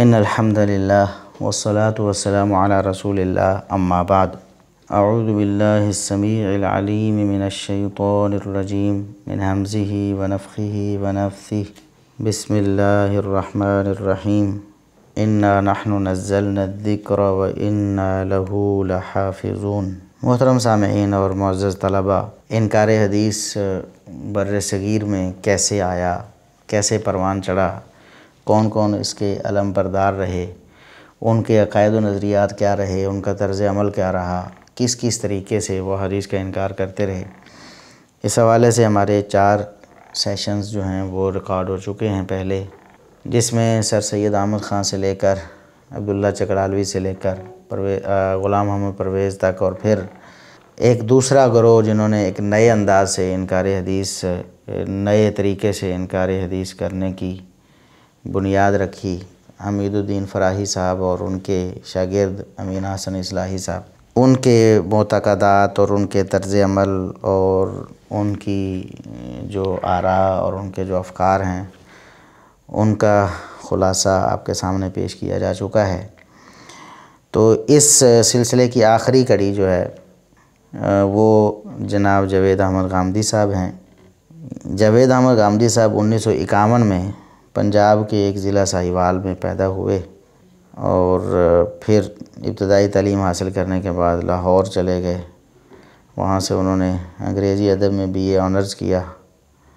ان الحمد للہ والصلاة والسلام علی رسول اللہ اما بعد اعوذ باللہ السمیع العلیم من الشیطان الرجیم من ہمزہ ونفخہ ونفثہ بسم اللہ الرحمن الرحیم انا نحن نزلنا الذکر وانا لہ لحافظون۔ محترم سامعین اور معزز طلباء، انکار حدیث بر صغیر میں کیسے آیا، کیسے پروان چڑھا، کون کون اس کے علم بردار رہے، ان کے عقائد و نظریات کیا رہے، ان کا طرز عمل کیا رہا، کس کس طریقے سے وہ حدیث کا انکار کرتے رہے، اس حوالے سے ہمارے 4 سیشنز جو ہیں وہ ریکارڈ ہو چکے ہیں پہلے، جس میں سر سید احمد خان سے لے کر عبداللہ چکڑالوی سے لے کر غلام محمد پرویز تک، اور پھر ایک دوسرا گروہ جنہوں نے ایک نئے انداز سے انکار حدیث، نئے طریقے سے انکار حدیث کرنے کی بنیاد رکھی، حمید الدین فراہی صاحب اور ان کے شاگرد امین حسن اصلاحی صاحب، ان کے معتقدات اور ان کے طرز عمل اور ان کی جو آراء اور ان کے جو افکار ہیں ان کا خلاصہ آپ کے سامنے پیش کیا جا چکا ہے۔ تو اس سلسلے کی آخری کڑی جو ہے وہ جناب جاوید احمد غامدی صاحب ہیں۔ جاوید احمد غامدی صاحب 1951 میں پنجاب کے ایک ضلع ساہیوال میں پیدا ہوئے، اور پھر ابتدائی تعلیم حاصل کرنے کے بعد لاہور چلے گئے۔ وہاں سے انہوں نے انگریزی ادب میں BA آنرز کیا،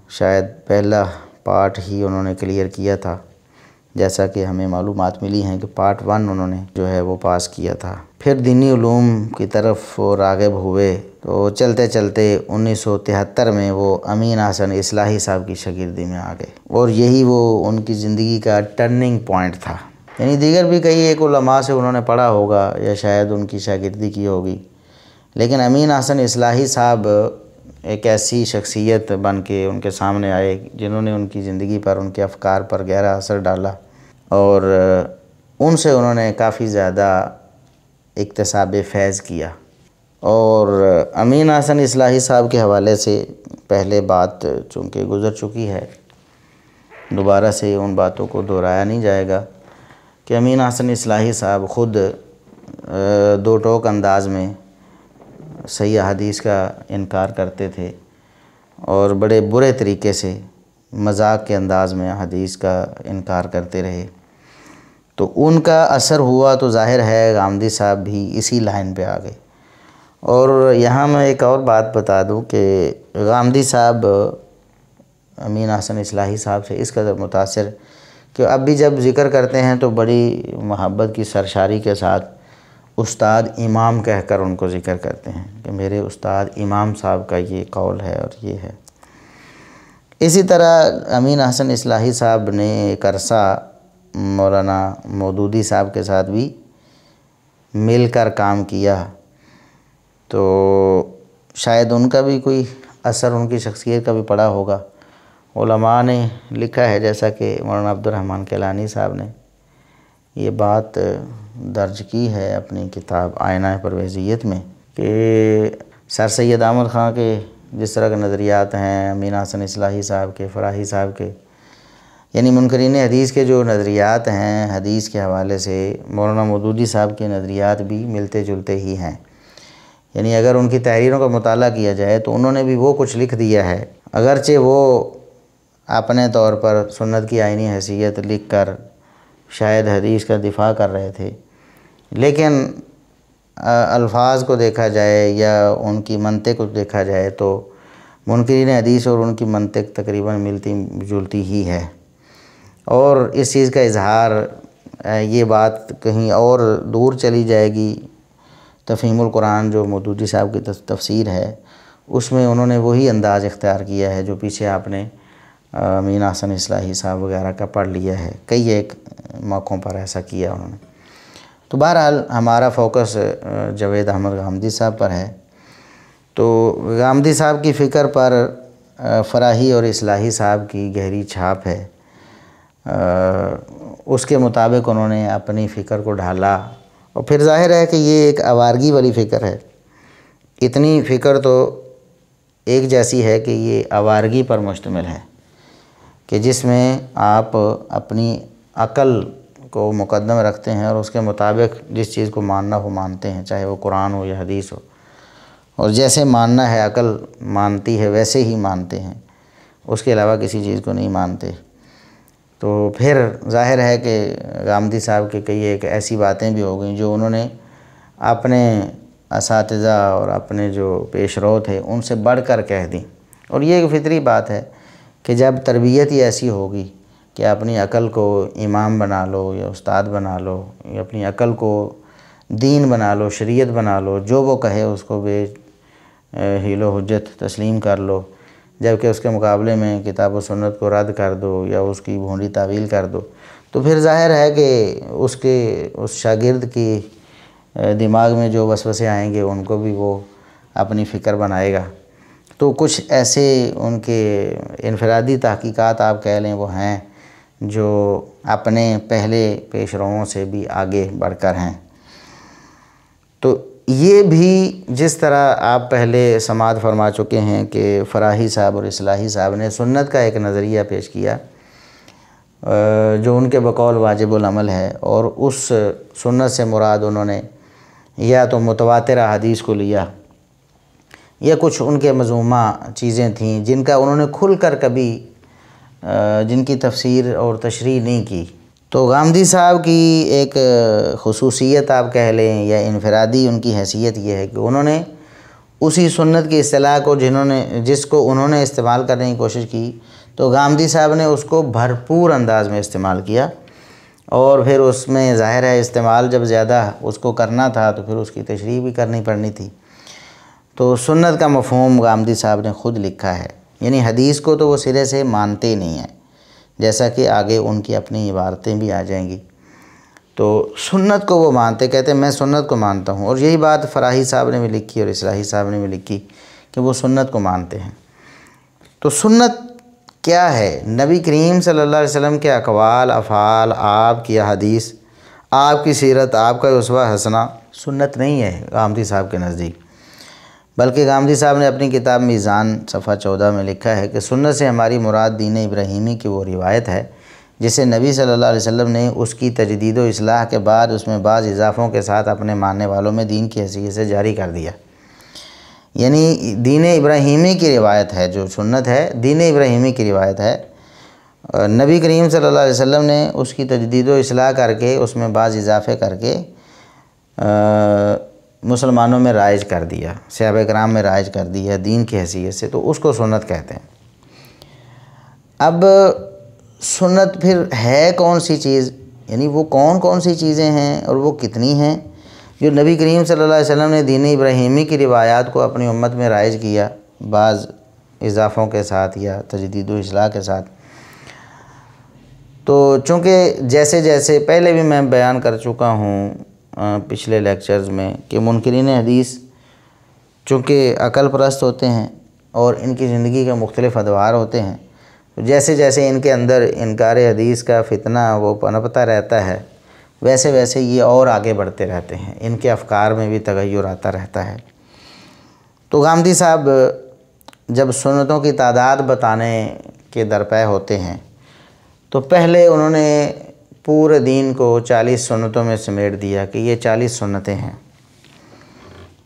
شاید پہلا پارٹ ہی انہوں نے کلیئر کیا تھا، جیسا کہ ہمیں معلومات ملی ہیں کہ پارٹ 1 انہوں نے جو ہے وہ پاس کیا تھا۔ پھر دینی علوم کی طرف وہ راغب ہوئے، تو چلتے چلتے 1973 میں وہ امین حسن اصلاحی صاحب کی شاگردی میں آ گئے، اور یہی وہ ان کی زندگی کا ٹرننگ پوائنٹ تھا۔ یعنی دیگر بھی کئی ایک علماء سے انہوں نے پڑھا ہوگا یا شاید ان کی شاگردی کی ہوگی، لیکن امین حسن اصلاحی صاحب ایک ایسی شخصیت بن کے ان کے سامنے آئے جنہوں نے ان کی زندگی پر، ان کے افکار پر گہرا اثر ڈالا، اور ان سے انہوں نے کافی زیادہ اکتساب فیض کیا۔ اور امین حسن اصلاحی صاحب کے حوالے سے پہلے بات چونکہ گزر چکی ہے، دوبارہ سے ان باتوں کو دہرایا نہیں جائے گا کہ امین حسن اصلاحی صاحب خود دو ٹوک انداز میں صحیح حدیث کا انکار کرتے تھے، اور بڑے برے طریقے سے مذاق کے انداز میں حدیث کا انکار کرتے رہے۔ تو ان کا اثر ہوا تو ظاہر ہے غامدی صاحب بھی اسی لائن پہ آ گئے۔ اور یہاں میں ایک اور بات بتا دوں کہ غامدی صاحب امین حسن اصلاحی صاحب سے اس قدر متاثر کہ اب بھی جب ذکر کرتے ہیں تو بڑی محبت کی سرشاری کے ساتھ استاد امام کہہ کر ان کو ذکر کرتے ہیں کہ میرے استاد امام صاحب کا یہ قول ہے اور یہ ہے۔ اسی طرح امین حسن اصلاحی صاحب نے ایک عرصہ مولانا مودودی صاحب کے ساتھ بھی مل کر کام کیا، تو شاید ان کا بھی کوئی اثر ان کی شخصیت کا بھی پڑا ہوگا۔ علماء نے لکھا ہے، جیسا کہ مولانا عبدالرحمن کیلانی صاحب نے یہ بات درج کی ہے اپنی کتاب آئینہ پرویزیت میں، کہ سر سید احمد خان کے جس طرح کے نظریات ہیں، امین حسن اصلاحی صاحب کے، فراہی صاحب کے، یعنی منکرین حدیث کے جو نظریات ہیں حدیث کے حوالے سے، مولانا مودودی صاحب کے نظریات بھی ملتے جلتے ہی ہیں۔ یعنی اگر ان کی تحریروں کا مطالعہ کیا جائے تو انہوں نے بھی وہ کچھ لکھ دیا ہے، اگرچہ وہ اپنے طور پر سنت کی آئینی حیثیت لکھ کر شاید حدیث کا دفاع کر رہے تھے، لیکن الفاظ کو دیکھا جائے یا ان کی منطق کو دیکھا جائے تو منکرین حدیث اور ان کی منطق تقریباً ملتی جلتی ہی ہے۔ اور اس چیز کا اظہار، یہ بات کہیں اور دور چلی جائے گی، تفہیم القرآن جو مودودی صاحب کی تفسیر ہے اس میں انہوں نے وہی انداز اختیار کیا ہے جو پیچھے آپ نے امین حسن اصلاحی صاحب وغیرہ کا پڑھ لیا ہے، کئی ایک موقعوں پر ایسا کیا انہوں نے۔ تو بہرحال ہمارا فوکس جاوید احمد غامدی صاحب پر ہے۔ تو غامدی صاحب کی فکر پر فراہی اور اصلاحی صاحب کی گہری چھاپ ہے، اس کے مطابق انہوں نے اپنی فکر کو ڈھالا، اور پھر ظاہر ہے کہ یہ ایک آوارگی والی فکر ہے۔ اتنی فکر تو ایک جیسی ہے کہ یہ آوارگی پر مشتمل ہے، کہ جس میں آپ اپنی عقل کو مقدم رکھتے ہیں اور اس کے مطابق جس چیز کو ماننا ہو مانتے ہیں، چاہے وہ قرآن ہو یا حدیث ہو، اور جیسے ماننا ہے عقل مانتی ہے ویسے ہی مانتے ہیں، اس کے علاوہ کسی چیز کو نہیں مانتے۔ تو پھر ظاہر ہے کہ غامدی صاحب کے کئی ایک ایسی باتیں بھی ہو گئیں جو انہوں نے اپنے اساتذہ اور اپنے جو پیش رو تھے ان سے بڑھ کر کہہ دیں، اور یہ ایک فطری بات ہے کہ جب تربیت ہی ایسی ہوگی کہ اپنی عقل کو امام بنا لو یا استاد بنا لو، یا اپنی عقل کو دین بنا لو، شریعت بنا لو، جو وہ کہے اس کو بے حیل و حجت تسلیم کر لو، جبکہ اس کے مقابلے میں کتاب و سنت کو رد کر دو یا اس کی بھونڈی تعویل کر دو، تو پھر ظاہر ہے کہ اس شاگرد کی دماغ میں جو وسوسے آئیں گے ان کو بھی وہ اپنی فکر بنائے گا۔ تو کچھ ایسے ان کے انفرادی تحقیقات آپ کہہ لیں وہ ہیں جو اپنے پہلے پیش روؤں سے بھی آگے بڑھ کر ہیں۔ تو یہ بھی جس طرح آپ پہلے سماعت فرما چکے ہیں کہ فراہی صاحب اور اصلاحی صاحب نے سنت کا ایک نظریہ پیش کیا جو ان کے بقول واجب العمل ہے، اور اس سنت سے مراد انہوں نے یا تو متواتر احادیث کو لیا یا کچھ ان کے مذمومہ چیزیں تھیں جن کا انہوں نے کھل کر کبھی جن کی تفسیر اور تشریح نہیں کی۔ تو غامدی صاحب کی ایک خصوصیت آپ کہہ لیں یا انفرادی ان کی حیثیت یہ ہے کہ انہوں نے اسی سنت کی اصطلاح کو جس کو انہوں نے استعمال کرنے کی کوشش کی، تو غامدی صاحب نے اس کو بھرپور انداز میں استعمال کیا، اور پھر اس میں ظاہر ہے استعمال جب زیادہ اس کو کرنا تھا تو پھر اس کی تشریح بھی کرنی پڑنی تھی۔ تو سنت کا مفہوم غامدی صاحب نے خود لکھا ہے، یعنی حدیث کو تو وہ سرے سے مانتے نہیں ہیں، جیسا کہ آگے ان کی اپنی عبارتیں بھی آ جائیں گی۔ تو سنت کو وہ مانتے، کہتے ہیں میں سنت کو مانتا ہوں، اور یہی بات فراہی صاحب نے بھی لکھی اور اصلاحی صاحب نے بھی لکھی کہ وہ سنت کو مانتے ہیں۔ تو سنت کیا ہے؟ نبی کریم صلی اللہ علیہ وسلم کے اقوال، افعال، آپ کی احادیث، آپ کی سیرت، آپ کا اسوہ حسنہ سنت نہیں ہے غامدی صاحب کے نزدیک، بلکہ غامدی صاحب نے اپنی کتاب میزان صفحہ 14 میں لکھا ہے کہ سنت سے ہماری مراد دین ابراہیمی کی وہ روایت ہے جسے نبی صلی اللہ علیہ وسلم نے اس کی تجدید و اصلاح کے بعد اس میں بعض اضافوں کے ساتھ اپنے ماننے والوں میں دین کی حیثیت سے جاری کر دیا۔ یعنی دین ابراہیمی کی روایت ہے، جو سنت ہے دین ابراہیمی کی روایت ہے، نبی کریم صلی اللہ علیہ وسلم نے اس کی تجدید و اصلاح کر کے اس میں بعض اضافے کر کے مسلمانوں میں رائج کر دیا، صحابہ کرام میں رائج کر دیا دین کی حیثیت سے، تو اس کو سنت کہتے ہیں۔ اب سنت پھر ہے کون سی چیز، یعنی وہ کون سی چیزیں ہیں اور وہ کتنی ہیں جو نبی کریم صلی اللہ علیہ وسلم نے دین ابراہیمی کی روایات کو اپنی امت میں رائج کیا بعض اضافوں کے ساتھ یا تجدید و اصلاح کے ساتھ۔ تو چونکہ جیسے جیسے پہلے بھی میں بیان کر چکا ہوں پچھلے لیکچرز میں کہ منکرین حدیث چونکہ عقل پرست ہوتے ہیں اور ان کی زندگی کے مختلف ادوار ہوتے ہیں، تو جیسے جیسے ان کے اندر انکار حدیث کا فتنہ وہ پنپتا رہتا ہے ویسے ویسے یہ اور آگے بڑھتے رہتے ہیں، ان کے افکار میں بھی تغیر آتا رہتا ہے۔ تو غامدی صاحب جب سنتوں کی تعداد بتانے کے درپے ہوتے ہیں تو پہلے انہوں نے پورے دین کو 40 سنتوں میں سمیٹ دیا کہ یہ 40 سنتیں ہیں۔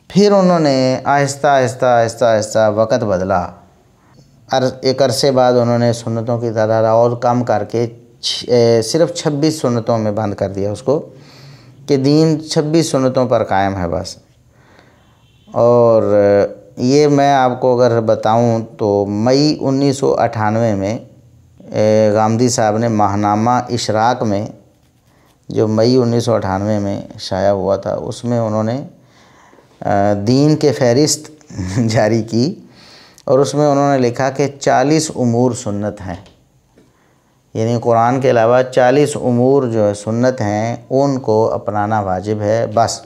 پھر انہوں نے آہستہ آہستہ آہستہ آہستہ وقت بدلا، ایک عرصے بعد انہوں نے سنتوں کی تعداد اور کم کر کے صرف 26 سنتوں میں بند کر دیا اس کو، کہ دین 26 سنتوں پر قائم ہے بس۔ اور یہ میں آپ کو اگر بتاؤں تو مئی 1998 میں غامدی صاحب نے ماہنامہ اشراق میں، جو مئی 1998 میں شائع ہوا تھا، اس میں انہوں نے دین کے فہرست جاری کی، اور اس میں انہوں نے لکھا کہ 40 امور سنت ہیں، یعنی قرآن کے علاوہ 40 امور جو ہے سنت ہیں ان کو اپنانا واجب ہے، بس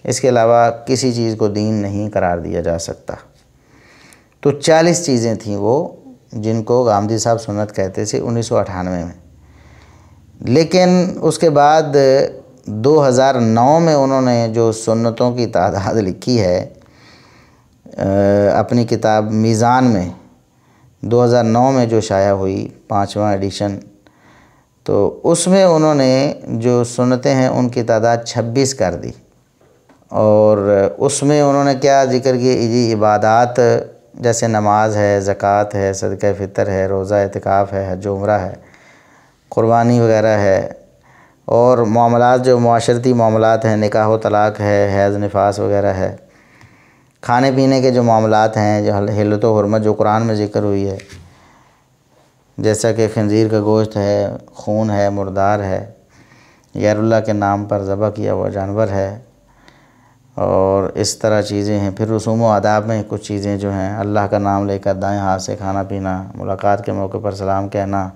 اس کے علاوہ کسی چیز کو دین نہیں قرار دیا جا سکتا۔ تو 40 چیزیں تھیں وہ جن کو غامدی صاحب سنت کہتے تھے 1998 میں۔ لیکن اس کے بعد 2009 میں انہوں نے جو سنتوں کی تعداد لکھی ہے اپنی کتاب میزان میں، 2009 میں جو شائع ہوئی 5واں ایڈیشن، تو اس میں انہوں نے جو سنتیں ہیں ان کی تعداد 26 کر دی، اور اس میں انہوں نے کیا ذکر کیا؟ یہ عبادات جیسے نماز ہے، زکوٰۃ ہے، صدقہ فطر ہے، روزہ اعتکاف ہے، حج و عمرہ ہے، قربانی وغیرہ ہے، اور معاملات جو معاشرتی معاملات ہیں، نکاح و طلاق ہے، حیض نفاس وغیرہ ہے، کھانے پینے کے جو معاملات ہیں، جو حلت و حرمت جو قرآن میں ذکر ہوئی ہے، جیسا کہ خنزیر کا گوشت ہے، خون ہے، مردار ہے، غیر اللہ کے نام پر ذبح کیا ہوا جانور ہے، اور اس طرح چیزیں ہیں۔ پھر رسوم و آداب میں کچھ چیزیں جو ہیں، اللہ کا نام لے کر دائیں ہاتھ سے کھانا پینا، ملاقات کے موقع پر سلام کہنا،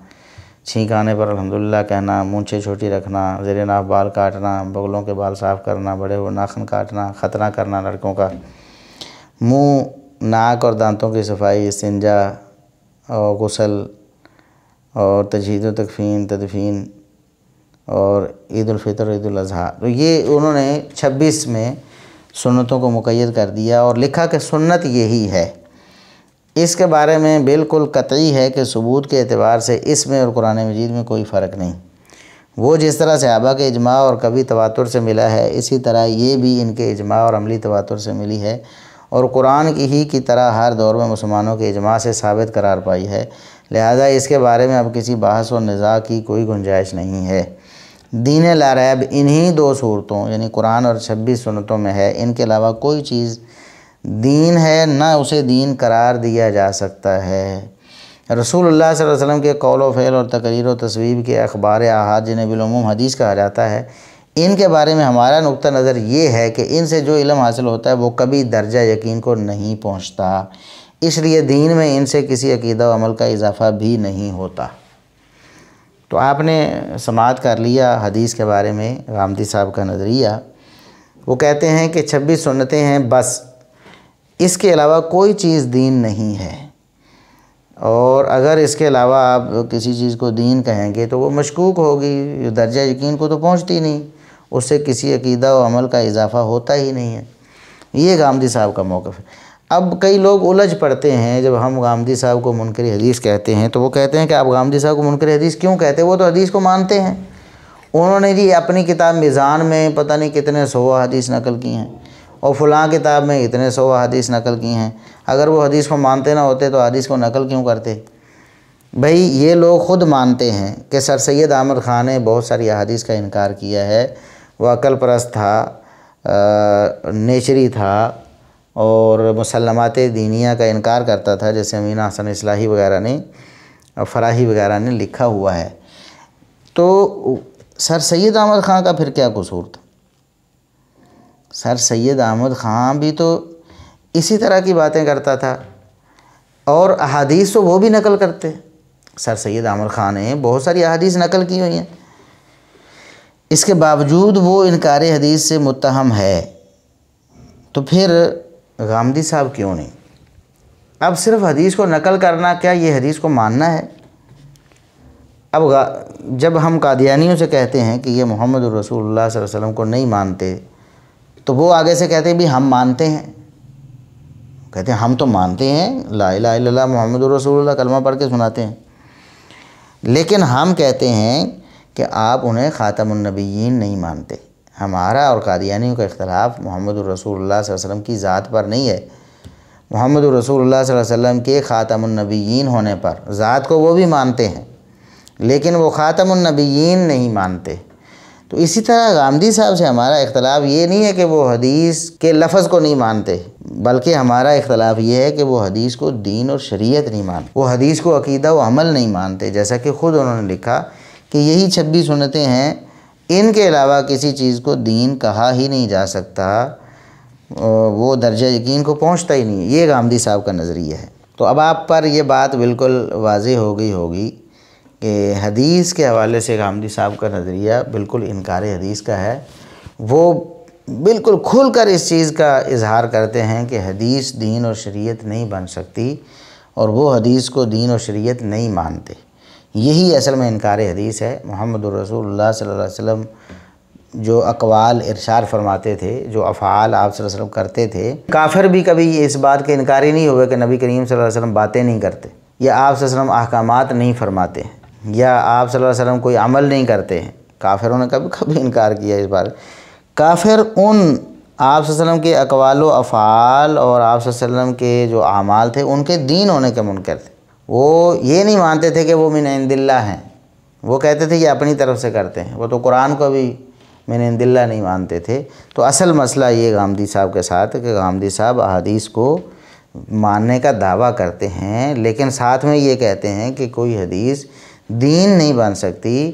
چھینک آنے پر الحمدللہ کہنا، مونچھیں چھوٹی رکھنا، زیر ناف بال کاٹنا، بغلوں کے بال صاف کرنا، بڑے ہوئے ناخن کاٹنا، ختنہ کرنا لڑکوں کا، منہ، ناک اور دانتوں کی صفائی، استنجا اور غسل، اور تجہیز و تدفین، اور عید الفطر، عید الاضحیٰ۔ تو یہ انہوں نے 26 میں سنتوں کو مقید کر دیا، اور لکھا کہ سنت یہی ہے۔ اس کے بارے میں بالکل قطعی ہے کہ ثبوت کے اعتبار سے اس میں اور قرآن مجید میں کوئی فرق نہیں۔ وہ جس طرح صحابہ کے اجماع اور کبھی تواتر سے ملا ہے، اسی طرح یہ بھی ان کے اجماع اور عملی تواتر سے ملی ہے، اور قرآن کی طرح ہر دور میں مسلمانوں کے اجماع سے ثابت قرار پائی ہے۔ لہذا اس کے بارے میں اب کسی بحث و نزاع کی کوئی گنجائش نہیں ہے۔ دین لا ریب انہی 2 صورتوں یعنی قرآن اور 26 سنتوں میں ہے، ان کے علاوہ کوئی چیز دین ہے نہ اسے دین قرار دیا جا سکتا ہے۔ رسول اللہ صلی اللہ علیہ وسلم کے قول و فعل اور تقریر و تصویب کے اخبار احاد جنہیں بالعموم حدیث کہا جاتا ہے، ان کے بارے میں ہمارا نقطہ نظر یہ ہے کہ ان سے جو علم حاصل ہوتا ہے وہ کبھی درجہ یقین کو نہیں پہنچتا، اس لیے دین میں ان سے کسی عقیدہ و عمل کا اضافہ بھی نہیں ہوتا۔ تو آپ نے سماعت کر لیا حدیث کے بارے میں غامدی صاحب کا نظریہ۔ وہ کہتے ہیں کہ 26 سنتیں ہیں بس، اس کے علاوہ کوئی چیز دین نہیں ہے، اور اگر اس کے علاوہ آپ کسی چیز کو دین کہیں گے تو وہ مشکوک ہوگی، درجہ یقین کو تو پہنچتی نہیں، اس سے کسی عقیدہ و عمل کا اضافہ ہوتا ہی نہیں ہے۔ یہ غامدی صاحب کا موقف ہے۔ اب کئی لوگ الجھ پڑتے ہیں جب ہم غامدی صاحب کو منکر حدیث کہتے ہیں، تو وہ کہتے ہیں کہ آپ غامدی صاحب کو منکر حدیث کیوں کہتے ہیں؟ وہ تو حدیث کو مانتے ہیں، انہوں نے جی اپنی کتاب میزان میں پتہ نہیں کتنے 100 حدیث نقل کی ہیں، اور فلاں کتاب میں اتنے 100 حدیث نقل کی ہیں۔ اگر وہ حدیث کو مانتے نہ ہوتے تو حدیث کو نقل کیوں کرتے؟ بھئی یہ لوگ خود مانتے ہیں کہ سر سید احمد خان نے بہت ساری احادیث کا انکار کیا ہے، وہ عقل پرست تھا، نیچری تھا، اور مسلمات دینیہ کا انکار کرتا تھا، جیسے امین حسن اصلاحی وغیرہ نے، فراہی وغیرہ نے لکھا ہوا ہے۔ تو سر سید احمد خان کا پھر کیا قصور تھا؟ سر سید احمد خان بھی تو اسی طرح کی باتیں کرتا تھا، اور احادیث تو وہ بھی نقل کرتے۔ سر سید احمد خان نے بہت ساری احادیث نقل کی ہوئی ہیں، اس کے باوجود وہ انکار حدیث سے متہم ہے، تو پھر غامدی صاحب کیوں نہیں؟ اب صرف حدیث کو نقل کرنا، کیا یہ حدیث کو ماننا ہے؟ اب جب ہم قادیانیوں سے کہتے ہیں کہ یہ محمد الرسول اللہ صلی اللہ علیہ وسلم کو نہیں مانتے، تو وہ آگے سے کہتے ہیں بھی ہم مانتے ہیں، کہتے ہیں ہم تو مانتے ہیں، لا الہ الا اللہ محمد الرسول اللہ کلمہ پڑھ کے سناتے ہیں، لیکن ہم کہتے ہیں کہ آپ انہیں خاتم النبیین نہیں مانتے۔ ہمارا اور قادیانیوں کا اختلاف محمد الرسول اللہ صلی اللہ علیہ وسلم کی ذات پر نہیں ہے، محمد الرسول اللہ صلی اللہ علیہ وسلم کے خاتم النبیین ہونے پر۔ ذات کو وہ بھی مانتے ہیں، لیکن وہ خاتم النبیین نہیں مانتے۔ تو اسی طرح غامدی صاحب سے ہمارا اختلاف یہ نہیں ہے کہ وہ حدیث کے لفظ کو نہیں مانتے، بلکہ ہمارا اختلاف یہ ہے کہ وہ حدیث کو دین اور شریعت نہیں مانتے، وہ حدیث کو عقیدہ و عمل نہیں مانتے، جیسا کہ خود انہوں نے لکھا کہ یہی 26 سنتیں ہیں، ان کے علاوہ کسی چیز کو دین کہا ہی نہیں جا سکتا، وہ درجہ یقین کو پہنچتا ہی نہیں۔ یہ غامدی صاحب کا نظریہ ہے۔ تو اب آپ پر یہ بات بالکل واضح ہو گئی ہوگی کہ حدیث کے حوالے سے غامدی صاحب کا نظریہ بالکل انکار حدیث کا ہے۔ وہ بالکل کھل کر اس چیز کا اظہار کرتے ہیں کہ حدیث دین اور شریعت نہیں بن سکتی، اور وہ حدیث کو دین اور شریعت نہیں مانتے۔ یہی اصل میں انکار حدیث ہے۔ محمد الرسول اللہ صلی اللہ علیہ وسلم جو اقوال ارشاد فرماتے تھے، جو افعال آپ صلی اللہ علیہ وسلم کرتے تھے، کافر بھی کبھی اس بات کے انکاری نہیں ہوئے کہ نبی کریم صلی اللہ علیہ وسلم باتیں نہیں کرتے، یا آپ صلی اللہ علیہ وسلم احکامات نہیں فرماتے ہیں۔ یا آپ صلی اللہ علیہ وسلم کوئی عمل نہیں کرتے ہیں، کافروں نے کبھی انکار کیا اس بارے۔ کافر ان آپ صلی اللہ علیہ وسلم کے اقوال و افعال اور آپ صلی اللہ علیہ وسلم کے جو اعمال تھے ان کے دین ہونے کے منکر تھے۔ وہ یہ نہیں مانتے تھے کہ وہ من عند اللہ ہیں، وہ کہتے تھے کہ اپنی طرف سے کرتے ہیں، وہ تو قرآن کو بھی من عند اللہ نہیں مانتے تھے۔ تو اصل مسئلہ یہ غامدی صاحب کے ساتھ ہے کہ غامدی صاحب احادیث کو ماننے کا دعویٰ کرتے ہیں، لیکن ساتھ میں یہ کہتے ہیں کہ کوئی حدیث دین نہیں بن سکتی،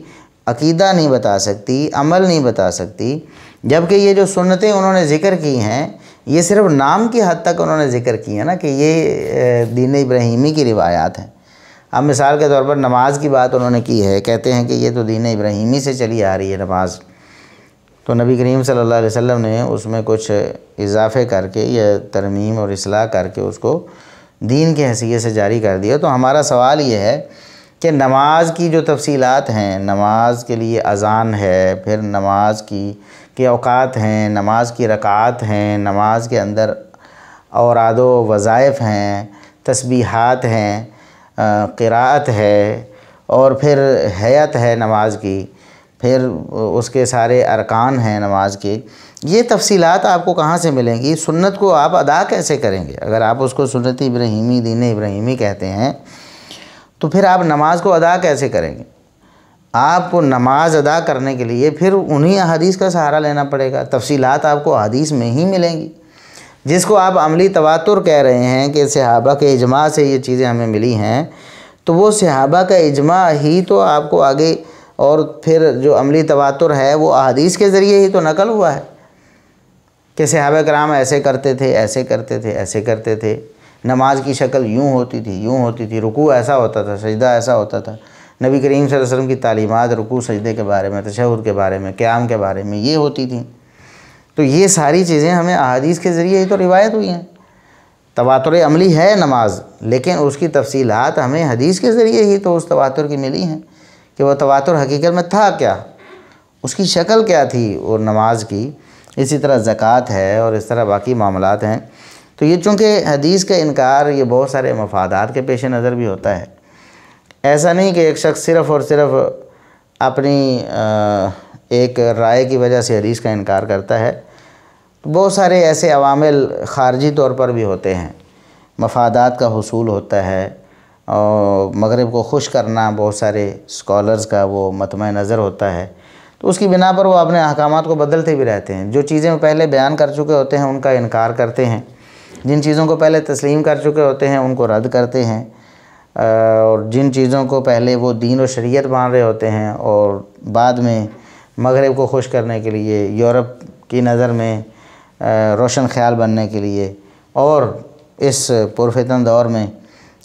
عقیدہ نہیں بتا سکتی، عمل نہیں بتا سکتی، جبکہ یہ جو سنتیں انہوں نے ذکر کی ہیں یہ صرف نام کی حد تک انہوں نے ذکر کی ہیں نا، کہ یہ دین ابراہیمی کی روایات ہیں۔ اب مثال کے طور پر نماز کی بات انہوں نے کی ہے، کہتے ہیں کہ یہ تو دین ابراہیمی سے چلی آ رہی ہے نماز، تو نبی کریم صلی اللہ علیہ وسلم نے اس میں کچھ اضافے کر کے یا ترمیم اور اصلاح کر کے اس کو دین کی حیثیت سے جاری کر دیا۔ تو ہمارا سوال یہ ہے کہ نماز کی جو تفصیلات ہیں، نماز کے لیے اذان ہے، پھر نماز کے اوقات ہیں، نماز کی رکعات ہیں، نماز کے اندر اوراد و وظائف ہیں، تسبیحات ہیں، قراءت ہے، اور پھر ہیئت ہے نماز کی، پھر اس کے سارے ارکان ہیں نماز کے، یہ تفصیلات آپ کو کہاں سے ملیں گی؟ سنت کو آپ ادا کیسے کریں گے؟ اگر آپ اس کو سنت ابراہیمی، دین ابراہیمی کہتے ہیں تو پھر آپ نماز کو ادا کیسے کریں گے؟ آپ کو نماز ادا کرنے کے لیے پھر انہی احادیث کا سہارا لینا پڑے گا، تفصیلات آپ کو احادیث میں ہی ملیں گی۔ جس کو آپ عملی تواتر کہہ رہے ہیں کہ صحابہ کے اجماع سے یہ چیزیں ہمیں ملی ہیں، تو وہ صحابہ کا اجماع ہی تو آپ کو آگے، اور پھر جو عملی تواتر ہے وہ احادیث کے ذریعے ہی تو نقل ہوا ہے کہ صحابہ کرام ایسے کرتے تھے، ایسے کرتے تھے، ایسے کرتے تھے، نماز کی شکل یوں ہوتی تھی، یوں ہوتی تھی، رکوع ایسا ہوتا تھا، سجدہ ایسا ہوتا تھا، نبی کریم صلی اللہ علیہ وسلم کی تعلیمات رکوع سجدے کے بارے میں، تشہد کے بارے میں، قیام کے بارے میں یہ ہوتی تھیں۔ تو یہ ساری چیزیں ہمیں احادیث کے ذریعے ہی تو روایت ہوئی ہیں۔ تواتر عملی ہے نماز، لیکن اس کی تفصیلات ہمیں حدیث کے ذریعے ہی تو اس تواتر کی ملی ہیں کہ وہ تواتر حقیقت میں تھا کیا، اس کی شکل کیا تھی اور نماز کی۔ اسی طرح زکوٰۃ ہے اور اس طرح باقی معاملات ہیں۔ تو یہ چونکہ حدیث کا انکار یہ بہت سارے مفادات کے پیش نظر بھی ہوتا ہے، ایسا نہیں کہ ایک شخص صرف اور صرف اپنی ایک رائے کی وجہ سے حدیث کا انکار کرتا ہے، بہت سارے ایسے عوامل خارجی طور پر بھی ہوتے ہیں، مفادات کا حصول ہوتا ہے، اور مغرب کو خوش کرنا بہت سارے اسکالرز کا وہ مطمع نظر ہوتا ہے، تو اس کی بنا پر وہ اپنے احکامات کو بدلتے بھی رہتے ہیں۔ جو چیزیں وہ پہلے بیان کر چکے ہوتے ہیں ان کا انکار کرتے ہیں، جن چیزوں کو پہلے تسلیم کر چکے ہوتے ہیں ان کو رد کرتے ہیں، اور جن چیزوں کو پہلے وہ دین و شریعت مان رہے ہوتے ہیں اور بعد میں مغرب کو خوش کرنے کے لیے، یورپ کی نظر میں روشن خیال بننے کے لیے، اور اس پرفتن دور میں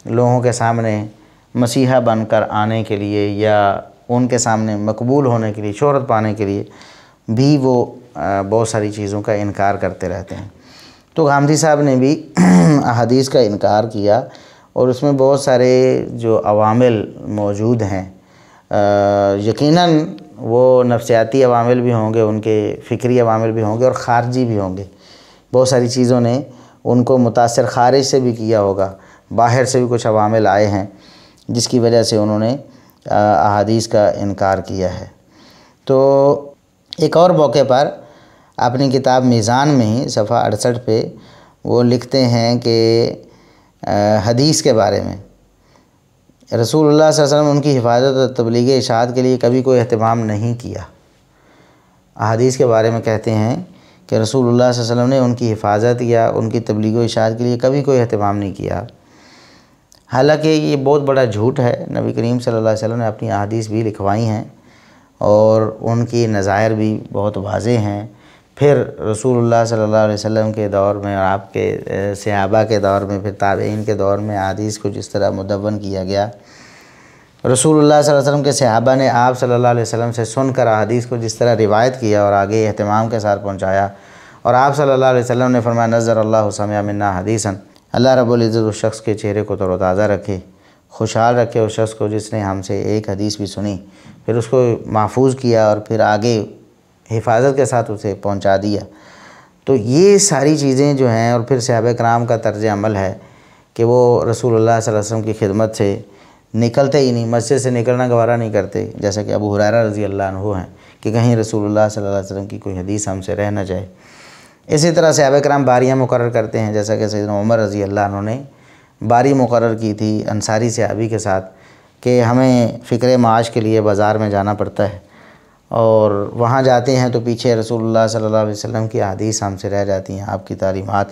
لوگوں کے سامنے مسیحا بن کر آنے کے لیے یا ان کے سامنے مقبول ہونے کے لیے، شہرت پانے کے لیے بھی وہ بہت ساری چیزوں کا انکار کرتے رہتے ہیں۔ تو غامدی صاحب نے بھی احادیث کا انکار کیا، اور اس میں بہت سارے جو عوامل موجود ہیں، یقیناً وہ نفسیاتی عوامل بھی ہوں گے، ان کے فکری عوامل بھی ہوں گے، اور خارجی بھی ہوں گے۔ بہت ساری چیزوں نے ان کو متاثر خارج سے بھی کیا ہوگا، باہر سے بھی کچھ عوامل آئے ہیں جس کی وجہ سے انہوں نے احادیث کا انکار کیا ہے۔ تو ایک اور موقع پر اپنی کتاب میزان میں ہی صفحہ 68 پہ وہ لکھتے ہیں کہ حدیث کے بارے میں رسول اللہ صلی اللہ علیہ وسلم ان کی حفاظت اور تبلیغ اشاعت کے لیے کبھی کوئی اہتمام نہیں کیا۔ احادیث کے بارے میں کہتے ہیں کہ رسول اللہ صلی اللہ علیہ وسلم نے ان کی حفاظت یا ان کی تبلیغ و اشاعت کے لیے کبھی کوئی اہتمام نہیں کیا، حالانکہ یہ بہت بڑا جھوٹ ہے۔ نبی کریم صلی اللہ علیہ وسلم نے اپنی احادیث بھی لکھوائی ہیں اور ان کی نظائر بھی بہت واضح ہیں۔ پھر رسول اللہ صلی اللہ علیہ وسلم کے دور میں اور آپ کے صحابہ کے دور میں، پھر تابعین کے دور میں احادیث کو جس طرح مدون کیا گیا، رسول اللہ صلی اللہ علیہ وسلم کے صحابہ نے آپ صلی اللہ علیہ وسلم سے سن کر احادیث کو جس طرح روایت کیا اور آگے اہتمام کے ساتھ پہنچایا، اور آپ صلی اللہ علیہ وسلم نے فرمایا نظر اللہ سمع منا حدیثاً، اللہ رب العزت اس شخص کے چہرے کو تر و تازہ رکھے، خوشحال رکھے اس شخص کو جس نے ہم سے ایک حدیث بھی سنی، پھر اس کو محفوظ کیا اور پھر آگے حفاظت کے ساتھ اسے پہنچا دیا۔ تو یہ ساری چیزیں جو ہیں، اور پھر صحابہ کرام کا طرز عمل ہے کہ وہ رسول اللہ صلی اللہ علیہ وسلم کی خدمت سے نکلتے ہی نہیں، مسجد سے نکلنا گوارا نہیں کرتے، جیسا کہ ابو ہریرہ رضی اللہ عنہ ہیں کہ کہیں رسول اللہ صلی اللہ علیہ وسلم کی کوئی حدیث ہم سے رہ نہ جائے۔ اسی طرح صحابہ کرام باریاں مقرر کرتے ہیں، جیسا کہ سیدنا عمر رضی اللہ عنہ نے باری مقرر کی تھی انصاری صحابی کے ساتھ کہ ہمیں فکر معاش کے لیے بازار میں جانا پڑتا ہے، اور وہاں جاتے ہیں تو پیچھے رسول اللہ صلی اللہ علیہ وسلم کی حدیث ہم سے رہ جاتی ہیں، آپ کی تعلیمات۔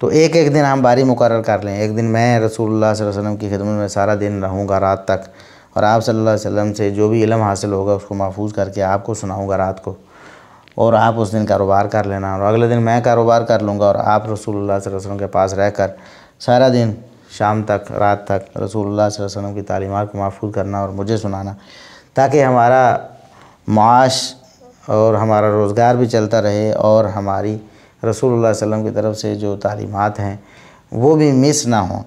تو ایک ایک دن ہم باری مقرر کر لیں، ایک دن میں رسول اللہ صلی اللہ علیہ وسلم کی خدمت میں سارا دن رہوں گا رات تک، اور آپ صلی اللہ علیہ وسلم سے جو بھی علم حاصل ہوگا اس کو محفوظ کر کے آپ کو سناؤں گا رات کو، اور آپ اس دن کاروبار کر لینا، اور اگلے دن میں کاروبار کر لوں گا اور آپ رسول اللہ صلی اللہ علیہ وسلم کے پاس رہ کر سارا دن شام تک رات تک رسول اللہ صلی اللہ علیہ وسلم کی تعلیمات کو محفوظ کرنا اور مجھے سنانا، تاکہ ہمارا معاش اور ہمارا روزگار بھی چلتا رہے اور ہماری رسول اللہ صلی اللہ علیہ وسلم کی طرف سے جو تعلیمات ہیں وہ بھی مس نہ ہوں۔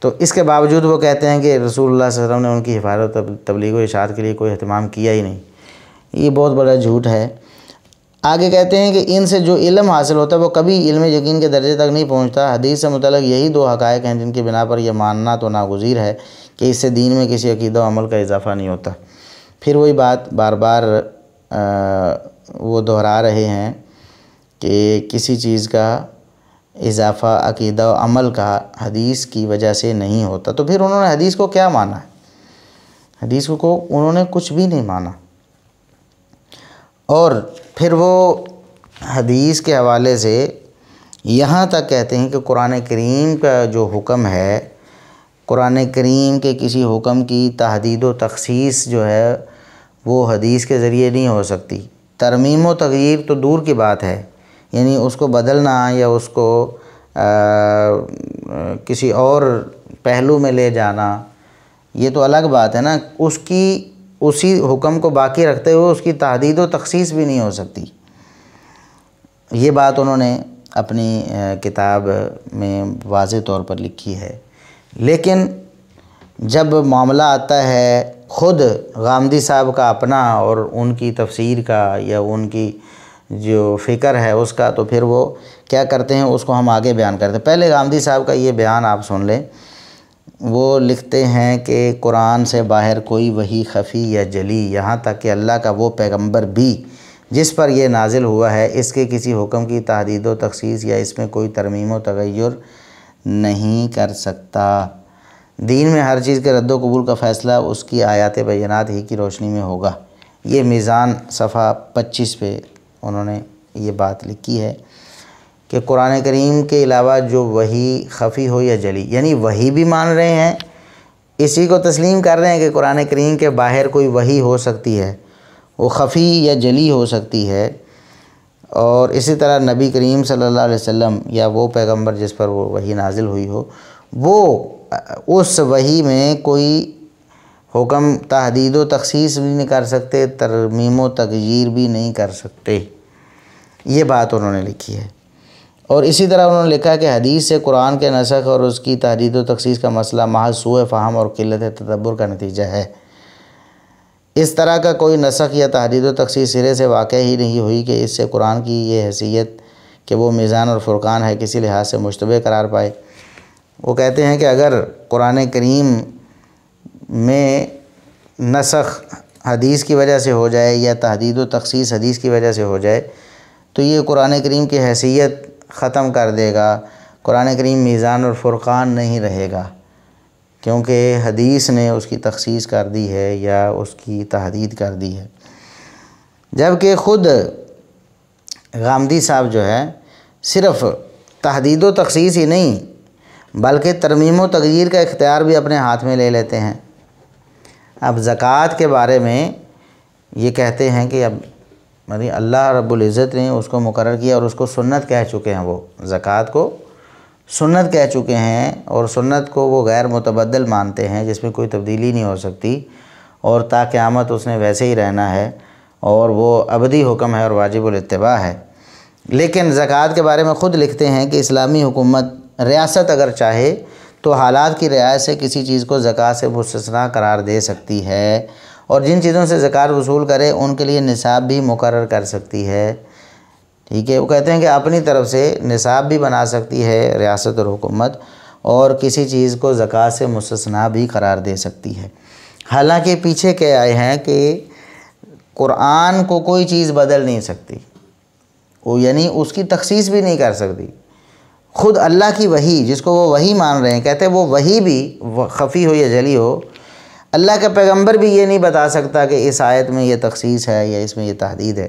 تو اس کے باوجود وہ کہتے ہیں کہ رسول اللہ صلی اللہ علیہ وسلم نے ان کی حفاظت و تبلیغ و اشاعت کے لیے کوئی اہتمام کیا ہی نہیں۔ یہ بہت بڑا جھوٹ ہے۔ آگے کہتے ہیں کہ ان سے جو علم حاصل ہوتا ہے وہ کبھی علم یقین کے درجے تک نہیں پہنچتا۔ حدیث سے متعلق یہی دو حقائق ہیں جن کی بنا پر یہ ماننا تو ناگزیر ہے کہ اس سے دین میں کسی عقیدہ و عمل کا اضافہ نہیں ہوتا۔ پھر وہی بات بار بار وہ دہرا رہے ہیں کہ کسی چیز کا اضافہ عقیدہ و عمل کا حدیث کی وجہ سے نہیں ہوتا۔ تو پھر انہوں نے حدیث کو کیا مانا ہے؟ حدیث کو انہوں نے کچھ بھی نہیں مانا، اور پھر وہ حدیث کے حوالے سے یہاں تک کہتے ہیں کہ قرآن کریم کا جو حکم ہے، قرآن کریم کے کسی حکم کی تحدید و تخصیص جو ہے وہ حدیث کے ذریعے نہیں ہو سکتی۔ ترمیم و تغییر تو دور کی بات ہے، یعنی اس کو بدلنا یا اس کو کسی اور پہلو میں لے جانا، یہ تو الگ بات ہے نا۔ اسی حکم کو باقی رکھتے ہوئے اس کی تحدید و تخصیص بھی نہیں ہو سکتی۔ یہ بات انہوں نے اپنی کتاب میں واضح طور پر لکھی ہے۔ لیکن جب معاملہ آتا ہے خود غامدی صاحب کا اپنا اور ان کی تفسیر کا یا ان کی جو فکر ہے اس کا، تو پھر وہ کیا کرتے ہیں اس کو ہم آگے بیان کرتے ہیں۔ پہلے غامدی صاحب کا یہ بیان آپ سن لیں۔ وہ لکھتے ہیں کہ قرآن سے باہر کوئی وحی خفی یا جلی، یہاں تک کہ اللہ کا وہ پیغمبر بھی جس پر یہ نازل ہوا ہے، اس کے کسی حکم کی تحدید و تخصیص یا اس میں کوئی ترمیم و تغیر نہیں کر سکتا۔ دین میں ہر چیز کے رد و قبول کا فیصلہ اس کی آیات بینات ہی کی روشنی میں ہوگا۔ یہ میزان صفحہ 25 پہ انہوں نے یہ بات لکھی ہے کہ قرآن کریم کے علاوہ جو وحی خفی ہو یا جلی، یعنی وحی بھی مان رہے ہیں، اسی کو تسلیم کر رہے ہیں کہ قرآن کریم کے باہر کوئی وحی ہو سکتی ہے، وہ خفی یا جلی ہو سکتی ہے، اور اسی طرح نبی کریم صلی اللہ علیہ وسلم یا وہ پیغمبر جس پر وہ وحی نازل ہوئی ہو، وہ اس وحی میں کوئی حکم تحدید و تخصیص بھی نہیں کر سکتے، ترمیم و تغییر بھی نہیں کر سکتے۔ یہ بات انہوں نے لکھی ہے۔ اور اسی طرح انہوں نے لکھا کہ حدیث سے قرآن کے نسخ اور اس کی تحدید و تخصیص کا مسئلہ محض سوء فہم اور قلت تدبر کا نتیجہ ہے۔ اس طرح کا کوئی نسخ یا تحدید و تخصیص سرے سے واقع ہی نہیں ہوئی کہ اس سے قرآن کی یہ حیثیت کہ وہ میزان اور فرقان ہے کسی لحاظ سے مشتبہ قرار پائے۔ وہ کہتے ہیں کہ اگر قرآن کریم میں نسخ حدیث کی وجہ سے ہو جائے یا تحدید و تخصیص حدیث کی وجہ سے ہو جائے تو یہ قرآن کریم کی حیثیت ختم کر دے گا، قرآن کریم میزان اور فرقان نہیں رہے گا، کیونکہ حدیث نے اس کی تخصیص کر دی ہے یا اس کی تحدید کر دی ہے۔ جبکہ خود غامدی صاحب جو ہے صرف تحدید و تخصیص ہی نہیں بلکہ ترمیم و تغییر کا اختیار بھی اپنے ہاتھ میں لے لیتے ہیں۔ اب زکوٰۃ کے بارے میں یہ کہتے ہیں کہ اب اللہ رب العزت نے اس کو مقرر کیا اور اس کو سنت کہہ چکے ہیں، وہ زکوٰۃ کو سنت کہہ چکے ہیں، اور سنت کو وہ غیر متبدل مانتے ہیں جس میں کوئی تبدیلی نہیں ہو سکتی، اور تا قیامت اس نے ویسے ہی رہنا ہے، اور وہ ابدی حکم ہے اور واجب الاتباع ہے۔ لیکن زکوٰۃ کے بارے میں خود لکھتے ہیں کہ اسلامی حکومت ریاست اگر چاہے تو حالات کی رعایت سے کسی چیز کو زکوٰۃ سے مستثنیٰ قرار دے سکتی ہے، اور جن چیزوں سے زکوٰۃ وصول کرے ان کے لیے نصاب بھی مقرر کر سکتی ہے۔ ٹھیک ہے، وہ کہتے ہیں کہ اپنی طرف سے نصاب بھی بنا سکتی ہے ریاست اور حکومت، اور کسی چیز کو زکوٰۃ سے مستثنا بھی قرار دے سکتی ہے۔ حالانکہ پیچھے کہے آئے ہیں کہ قرآن کو کوئی چیز بدل نہیں سکتی، وہ یعنی اس کی تخصیص بھی نہیں کر سکتی۔ خود اللہ کی وحی جس کو وہ وحی مان رہے ہیں، کہتے ہیں وہ وحی بھی خفی ہو یا جلی ہو، اللہ کا پیغمبر بھی یہ نہیں بتا سکتا کہ اس آیت میں یہ تخصیص ہے یا اس میں یہ تحدید ہے،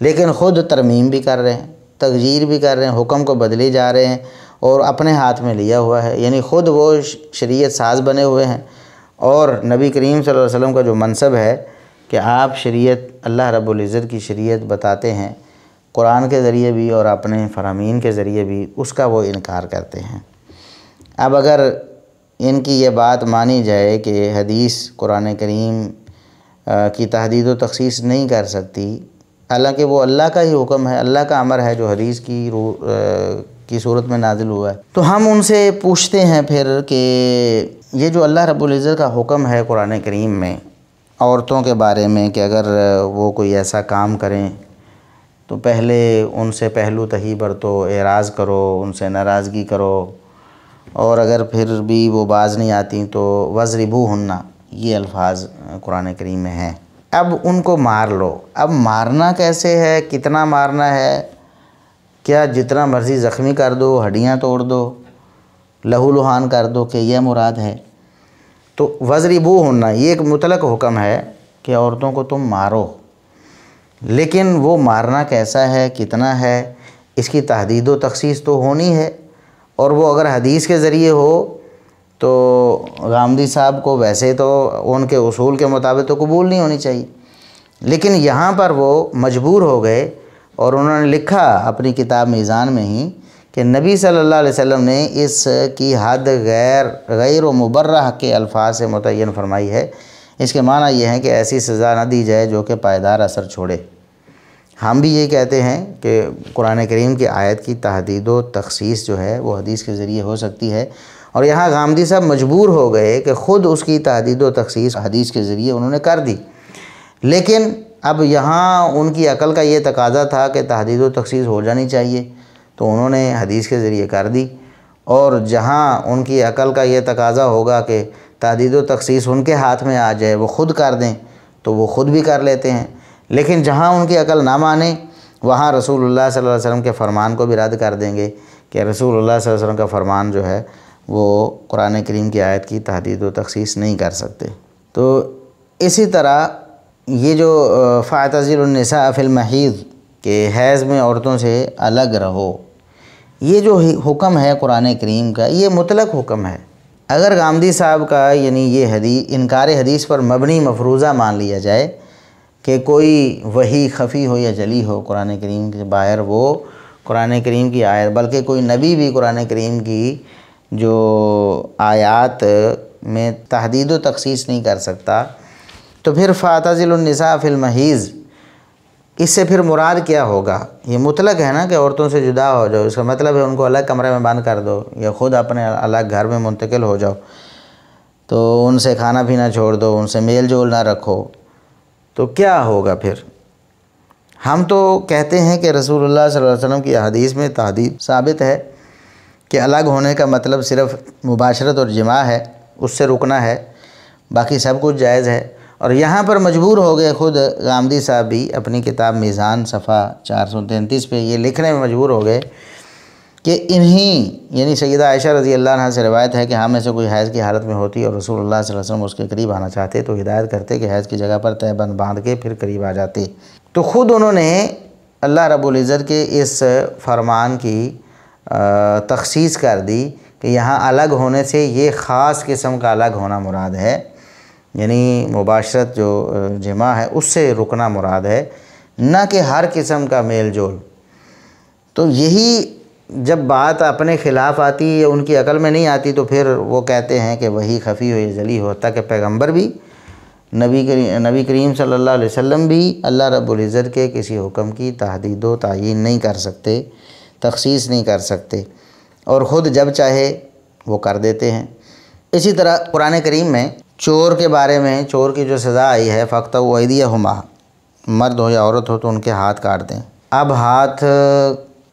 لیکن خود ترمیم بھی کر رہے ہیں، تغییر بھی کر رہے ہیں، حکم کو بدلے جا رہے ہیں اور اپنے ہاتھ میں لیا ہوا ہے، یعنی خود وہ شریعت ساز بنے ہوئے ہیں۔ اور نبی کریم صلی اللہ علیہ وسلم کا جو منصب ہے کہ آپ شریعت، اللہ رب العزت کی شریعت بتاتے ہیں قرآن کے ذریعے بھی اور اپنے فرامین کے ذریعے بھی، اس کا وہ انکار کرتے ہیں۔ اب اگر ان کی یہ بات مانی جائے کہ حدیث قرآن کریم کی تحدید و تخصیص نہیں کر سکتی، حالانکہ وہ اللہ کا ہی حکم ہے، اللہ کا امر ہے جو حدیث کی صورت میں نازل ہوا ہے، تو ہم ان سے پوچھتے ہیں پھر کہ یہ جو اللہ رب العزت کا حکم ہے قرآن کریم میں عورتوں کے بارے میں کہ اگر وہ کوئی ایسا کام کریں تو پہلے ان سے پہلو تہی برتو، اعراض کرو، ان سے ناراضگی کرو، اور اگر پھر بھی وہ باز نہیں آتی تو وَاضْرِبُوهُنَّ، یہ الفاظ قرآن کریم میں ہیں۔ اب ان کو مار لو۔ اب مارنا کیسے ہے، کتنا مارنا ہے؟ کیا جتنا مرضی زخمی کر دو، ہڈیاں توڑ دو، لہو لہان کر دو کہ یہ مراد ہے؟ تو وَاضْرِبُوهُنَّ یہ ایک مطلق حکم ہے کہ عورتوں کو تم مارو، لیکن وہ مارنا کیسا ہے، کتنا ہے، اس کی تحدید و تخصیص تو ہونی ہے، اور وہ اگر حدیث کے ذریعے ہو تو غامدی صاحب کو ویسے تو ان کے اصول کے مطابق تو قبول نہیں ہونی چاہیے، لیکن یہاں پر وہ مجبور ہو گئے اور انہوں نے لکھا اپنی کتاب میزان میں ہی کہ نبی صلی اللہ علیہ وسلم نے اس کی حد غیر و مبرہ کے الفاظ سے متعین فرمائی ہے۔ اس کے معنی یہ ہے کہ ایسی سزا نہ دی جائے جو کہ پائیدار اثر چھوڑے۔ ہم بھی یہ کہتے ہیں کہ قرآن کریم کی آیت کی تحدید و تخصیص جو ہے وہ حدیث کے ذریعے ہو سکتی ہے، اور یہاں غامدی صاحب مجبور ہو گئے کہ خود اس کی تحدید و تخصیص حدیث کے ذریعے انہوں نے کر دی، لیکن اب یہاں ان کی عقل کا یہ تقاضا تھا کہ تحدید و تخصیص ہو جانی چاہیے، تو انہوں نے حدیث کے ذریعے کر دی، اور جہاں ان کی عقل کا یہ تقاضا ہوگا کہ تحدید و تخصیص ان کے ہاتھ میں آ جائے، وہ خود کر دیں، تو وہ خود بھی کر لیتے ہیں، لیکن جہاں ان کی عقل نہ مانے وہاں رسول اللہ صلی اللہ علیہ وسلم کے فرمان کو بھی رد کر دیں گے کہ رسول اللہ صلی اللہ علیہ وسلم کا فرمان جو ہے وہ قرآن کریم کی آیت کی تحدید و تخصیص نہیں کر سکتے۔ تو اسی طرح یہ جو فَاعْتَزِلُوا النِّسَاءَ فِي الْمَحِيضِ کہ حیض میں عورتوں سے الگ رہو، یہ جو حکم ہے قرآن کریم کا یہ مطلق حکم ہے۔ اگر غامدی صاحب کا یعنی یہ انکار حدیث پر مبنی مفروضہ مان لیا جائے کہ کوئی وحی خفی ہو یا جلی ہو قرآن کریم کے باہر، وہ قرآن کریم کی آیت، بلکہ کوئی نبی بھی قرآن کریم کی جو آیات میں تحدید و تخصیص نہیں کر سکتا، تو پھر فَاعْتَزِلُوا النِّسَاءَ فِي الْمَحِيضِ اس سے پھر مراد کیا ہوگا؟ یہ مطلق ہے نا کہ عورتوں سے جدا ہو جاؤ، اس کا مطلب ہے ان کو الگ کمرے میں بند کر دو یا خود اپنے الگ گھر میں منتقل ہو جاؤ، تو ان سے کھانا پینا چھوڑ دو، ان سے میل جول نہ رکھو، تو کیا ہوگا پھر؟ ہم تو کہتے ہیں کہ رسول اللہ صلی اللہ علیہ وسلم کی حدیث میں تحدید ثابت ہے کہ الگ ہونے کا مطلب صرف مباشرت اور جماع ہے، اس سے رکنا ہے، باقی سب کچھ جائز ہے۔ اور یہاں پر مجبور ہو گئے خود غامدی صاحب بھی اپنی کتاب میزان صفحہ 433 پہ یہ لکھنے میں مجبور ہو گئے کہ یعنی سیدہ عائشہ رضی اللہ عنہ سے روایت ہے کہ ہم میں سے کوئی حیض کی حالت میں ہوتی اور رسول اللہ صلی اللہ علیہ وسلم اس کے قریب آنا چاہتے تو ہدایت کرتے کہ حیض کی جگہ پر تہہ بند باندھ کے پھر قریب آ جاتے، تو خود انہوں نے اللہ رب العزت کے اس فرمان کی تخصیص کر دی کہ یہاں الگ ہونے سے یہ خاص قسم کا الگ ہونا مراد ہے، یعنی مباشرت جو جماع ہے اس سے رکنا مراد ہے، نہ کہ ہر قسم کا میل جول۔ تو یہی جب بات اپنے خلاف آتی ہے ان کی عقل میں نہیں آتی تو پھر وہ کہتے ہیں کہ وہی خفی ہو یا جلی ہو، تاکہ پیغمبر بھی نبی کریم صلی اللہ علیہ وسلم بھی اللہ رب العزت کے کسی حکم کی تحدید و تعیین نہیں کر سکتے، تخصیص نہیں کر سکتے، اور خود جب چاہے وہ کر دیتے ہیں۔ اسی طرح قرآن کریم میں چور کے بارے میں، چور کی جو سزا آئی ہے فَاقْطَعُوا أَيْدِيَهُمَا، مرد ہو یا عورت ہو تو ان کے ہاتھ کاٹ دیں۔ اب ہاتھ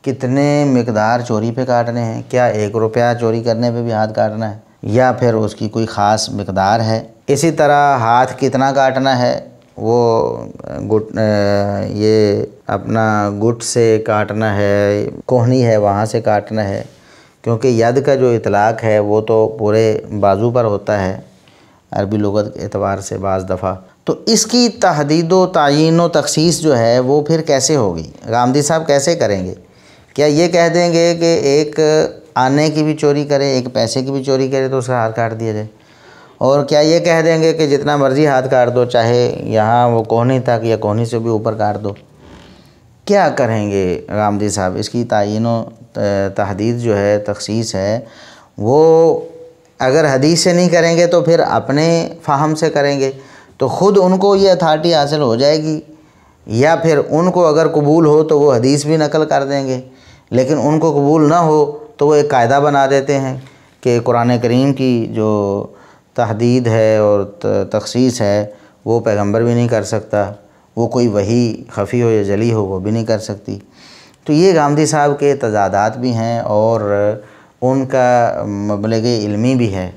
کتنے مقدار چوری پہ کاٹنے ہیں؟ کیا 1 روپیہ چوری کرنے پہ بھی ہاتھ کاٹنا ہے یا پھر اس کی کوئی خاص مقدار ہے؟ اسی طرح ہاتھ کتنا کاٹنا ہے؟ وہ یہ اپنا گٹ سے کاٹنا ہے، کوہنی ہے وہاں سے کاٹنا ہے، کیونکہ ید کا جو اطلاق ہے وہ تو پورے بازو پر ہوتا ہے عربی لغت کے اعتبار سے بعض دفعہ، تو اس کی تحدید و تعیین و تخصیص جو ہے وہ پھر کیسے ہوگی؟ غامدی صاحب کیسے کریں گے؟ کیا یہ کہہ دیں گے کہ ایک آنے کی بھی چوری کرے، ایک پیسے کی بھی چوری کرے تو اس کا ہاتھ کاٹ دیا جائے؟ اور کیا یہ کہہ دیں گے کہ جتنا مرضی ہاتھ کاٹ دو، چاہے یہاں وہ کوہنی تک یا کوہنی سے بھی اوپر کاٹ دو؟ کیا کریں گے غامدی صاحب؟ اس کی تعیین و تحدید جو ہے، تخصیص ہے، وہ اگر حدیث سے نہیں کریں گے تو پھر اپنے فہم سے کریں گے تو خود ان کو یہ اتھارٹی حاصل ہو جائے گی، یا پھر ان کو اگر قبول ہو تو وہ حدیث بھی نقل کر دیں گے، لیکن ان کو قبول نہ ہو تو وہ ایک قاعدہ بنا دیتے ہیں کہ قرآن کریم کی جو تحدید ہے اور تخصیص ہے وہ پیغمبر بھی نہیں کر سکتا، وہ کوئی وحی خفی ہو یا جلی ہو وہ بھی نہیں کر سکتی۔ تو یہ غامدی صاحب کے تضادات بھی ہیں اور ان کا مبلغ علمی بھی ہے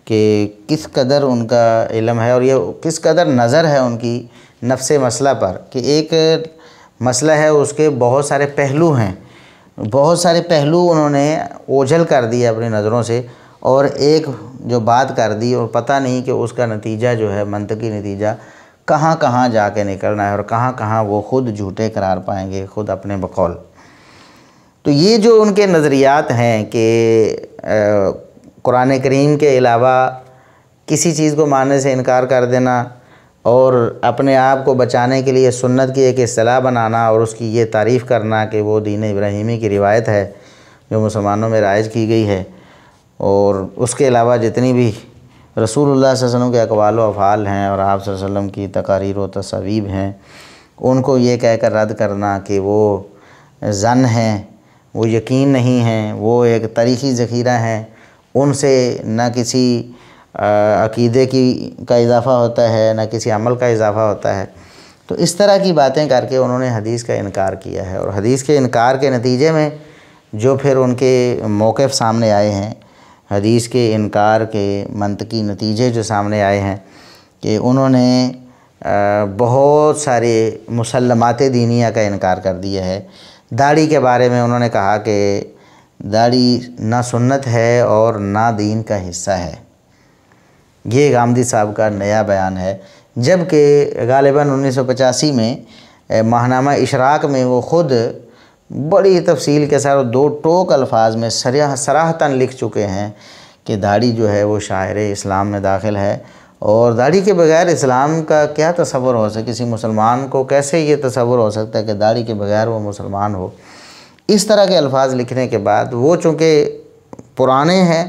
کہ کس قدر ان کا علم ہے اور یہ کس قدر نظر ہے ان کی نفس مسئلہ پر، کہ ایک مسئلہ ہے اس کے بہت سارے پہلو ہیں، بہت سارے پہلو انہوں نے اوجھل کر دیے اپنی نظروں سے، اور ایک جو بات کر دی اور پتہ نہیں کہ اس کا نتیجہ جو ہے، منطقی نتیجہ کہاں کہاں جا کے نکلنا ہے اور کہاں کہاں وہ خود جھوٹے قرار پائیں گے خود اپنے بقول۔ تو یہ جو ان کے نظریات ہیں کہ قرآن کریم کے علاوہ کسی چیز کو ماننے سے انکار کر دینا اور اپنے آپ کو بچانے کے لیے سنت کی ایک اصطلاح بنانا اور اس کی یہ تعریف کرنا کہ وہ دین ابراہیمی کی روایت ہے جو مسلمانوں میں رائج کی گئی ہے، اور اس کے علاوہ جتنی بھی رسول اللہ صلی اللہ علیہ وسلم کے اقوال و افعال ہیں اور آپ صلی اللہ علیہ وسلم کی تقاریر و تصاویب ہیں، ان کو یہ کہہ کر رد کرنا کہ وہ ظن ہیں، وہ یقین نہیں ہیں، وہ ایک تاریخی ذخیرہ ہیں، ان سے نہ کسی عقیدے کا اضافہ ہوتا ہے نہ کسی عمل کا اضافہ ہوتا ہے۔ تو اس طرح کی باتیں کر کے انہوں نے حدیث کا انکار کیا ہے، اور حدیث کے انکار کے نتیجے میں جو پھر ان کے موقف سامنے آئے ہیں، حدیث کے انکار کے منطقی نتیجے جو سامنے آئے ہیں کہ انہوں نے بہت سارے مسلمات دینیہ کا انکار کر دیا ہے۔ داڑھی کے بارے میں انہوں نے کہا کہ داڑھی نہ سنت ہے اور نہ دین کا حصہ ہے، یہ غامدی صاحب کا نیا بیان ہے، جبکہ غالباً 1985 میں ماہنامہ اشراق میں وہ خود بڑی تفصیل کے ساتھ 2 ٹوک الفاظ میں صراحتاً لکھ چکے ہیں کہ داڑھی جو ہے وہ شاعر اسلام میں داخل ہے، اور داڑھی کے بغیر اسلام کا کیا تصور ہو سکتا ہے؟ کسی مسلمان کو کیسے یہ تصور ہو سکتا ہے کہ داڑھی کے بغیر وہ مسلمان ہو؟ اس طرح کے الفاظ لکھنے کے بعد وہ چونکہ پرانے ہیں،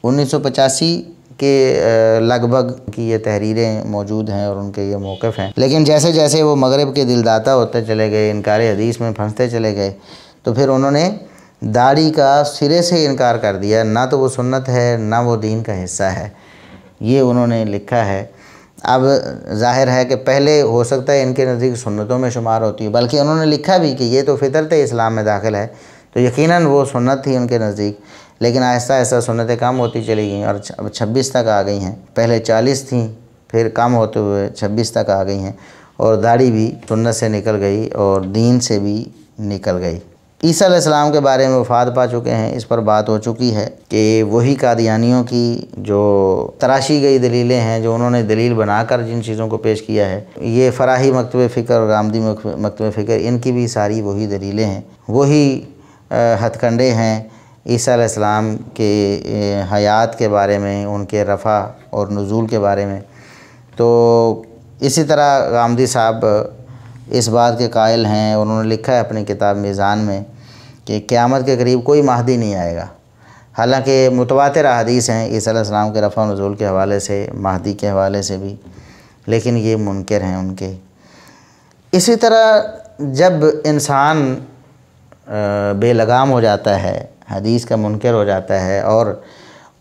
1985 کے لگ بھگ کی یہ تحریریں موجود ہیں اور ان کے یہ موقف ہیں، لیکن جیسے جیسے وہ مغرب کے دلداتا ہوتے چلے گئے، انکار حدیث میں پھنستے چلے گئے، تو پھر انہوں نے داڑھی کا سرے سے انکار کر دیا، نہ تو وہ سنت ہے نہ وہ دین کا حصہ ہے، یہ انہوں نے لکھا ہے۔ اب ظاہر ہے کہ پہلے ہو سکتا ہے ان کے نزدیک سنتوں میں شمار ہوتی ہے، بلکہ انہوں نے لکھا بھی کہ یہ تو فطرت اسلام میں داخل ہے، تو یقیناً وہ سنت تھی ان کے نزدیک، لیکن آہستہ آہستہ سنتیں کم ہوتی چلی گئیں اور اب 26 تک آ گئی ہیں، پہلے 40 تھیں پھر کم ہوتے ہوئے 26 تک آ گئی ہیں، اور داڑھی بھی سنت سے نکل گئی اور دین سے بھی نکل گئی۔ عیسیٰ علیہ السلام کے بارے میں وفات پا چکے ہیں، اس پر بات ہو چکی ہے کہ وہی قادیانیوں کی جو تراشی گئی دلیلیں ہیں، جو انہوں نے دلیل بنا کر جن چیزوں کو پیش کیا ہے، یہ فراہی مکتب فکر اور غامدی مکتب فکر، ان کی بھی ساری وہی دلیلیں ہیں، وہی ہتھ کنڈے ہیں عیسیٰ علیہ السلام کے حیات کے بارے میں، ان کے رفع اور نزول کے بارے میں۔ تو اسی طرح غامدی صاحب اس بات کے قائل ہیں، انہوں نے لکھا ہے اپنی کتاب میزان میں کہ قیامت کے قریب کوئی مہدی نہیں آئے گا، حالانکہ متواتر احادیث ہیں عیسیٰ علیہ السلام کے رفع و نزول کے حوالے سے، مہدی کے حوالے سے بھی، لیکن یہ منکر ہیں ان کے۔ اسی طرح جب انسان بے لگام ہو جاتا ہے، حدیث کا منکر ہو جاتا ہے اور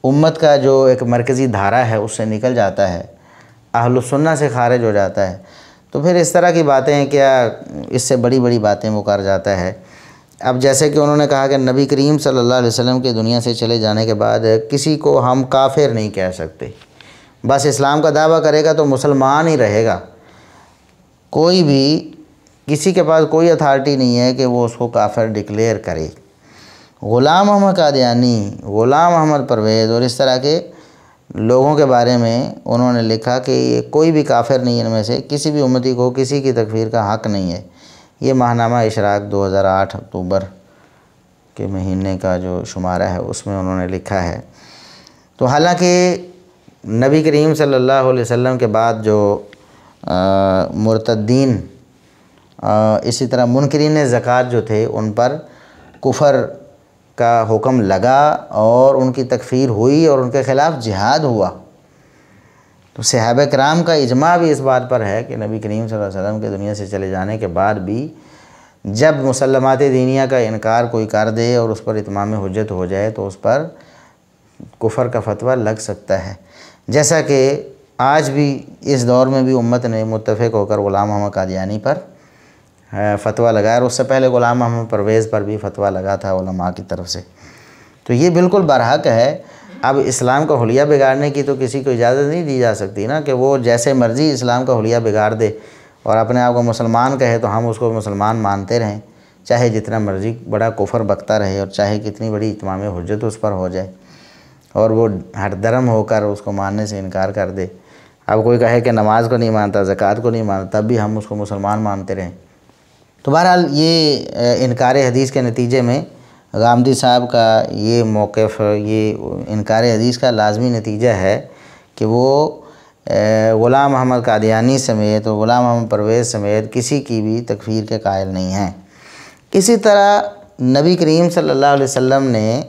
امت کا جو ایک مرکزی دھارا ہے اس سے نکل جاتا ہے، اہل السنہ سے خارج ہو جاتا ہے، تو پھر اس طرح کی باتیں کیا اس سے بڑی بڑی باتیں وہ کر جاتا ہے اب جیسے کہ انہوں نے کہا کہ نبی کریم صلی اللہ علیہ وسلم کے دنیا سے چلے جانے کے بعد کسی کو ہم کافر نہیں کہہ سکتے، بس اسلام کا دعویٰ کرے گا تو مسلمان ہی رہے گا، کوئی بھی کسی کے پاس کوئی اتھارٹی نہیں ہے کہ وہ اس کو کافر ڈکلیئر کرے۔ غلام احمد قادیانی، غلام احمد پرویز اور اس طرح کے لوگوں کے بارے میں انہوں نے لکھا کہ یہ کوئی بھی کافر نہیں، ان میں سے کسی بھی امتی کو کسی کی تکفیر کا حق نہیں ہے۔ یہ ماہنامہ اشراق 2008 اکتوبر کے مہینے کا جو شمارہ ہے اس میں انہوں نے لکھا ہے۔ تو حالانکہ نبی کریم صلی اللہ علیہ وسلم کے بعد جو مرتدین اسی طرح منکرین زکوٰۃ جو تھے ان پر کفر کا حکم لگا اور ان کی تکفیر ہوئی اور ان کے خلاف جہاد ہوا۔ تو صحابہ کرام کا اجماع بھی اس بات پر ہے کہ نبی کریم صلی اللہ علیہ وسلم کے دنیا سے چلے جانے کے بعد بھی جب مسلمات دینیہ کا انکار کوئی کر دے اور اس پر اتمام حجت ہو جائے تو اس پر کفر کا فتویٰ لگ سکتا ہے، جیسا کہ آج بھی اس دور میں بھی امت نے متفق ہو کر غلام احمد قادیانی پر فتویٰ لگایا، اور اس سے پہلے غلام احمد پرویز پر بھی فتویٰ لگا تھا علماء کی طرف سے۔ تو یہ بالکل برحق ہے۔ اب اسلام کا حلیہ بگاڑنے کی تو کسی کو اجازت نہیں دی جا سکتی نا، کہ وہ جیسے مرضی اسلام کا حلیہ بگاڑ دے اور اپنے آپ کو مسلمان کہے تو ہم اس کو مسلمان مانتے رہیں، چاہے جتنا مرضی بڑا کفر بکتا رہے اور چاہے کتنی بڑی اتمام حجت اس پر ہو جائے، اور وہ ہر درم ہو کر اس کو ماننے سے انکار کر دے۔ اب کوئی کہے کہ نماز کو نہیں مانتا، زکوٰۃ کو نہیں مانتا، تب بھی ہم اس کو مسلمان مانتے رہیں۔ تو بہرحال یہ انکار حدیث کے نتیجے میں غامدی صاحب کا یہ موقف، یہ انکار حدیث کا لازمی نتیجہ ہے کہ وہ غلام احمد قادیانی سمیت اور غلام احمد پرویز سمیت کسی کی بھی تکفیر کے قائل نہیں ہیں۔ اسی طرح نبی کریم صلی اللہ علیہ وسلم نے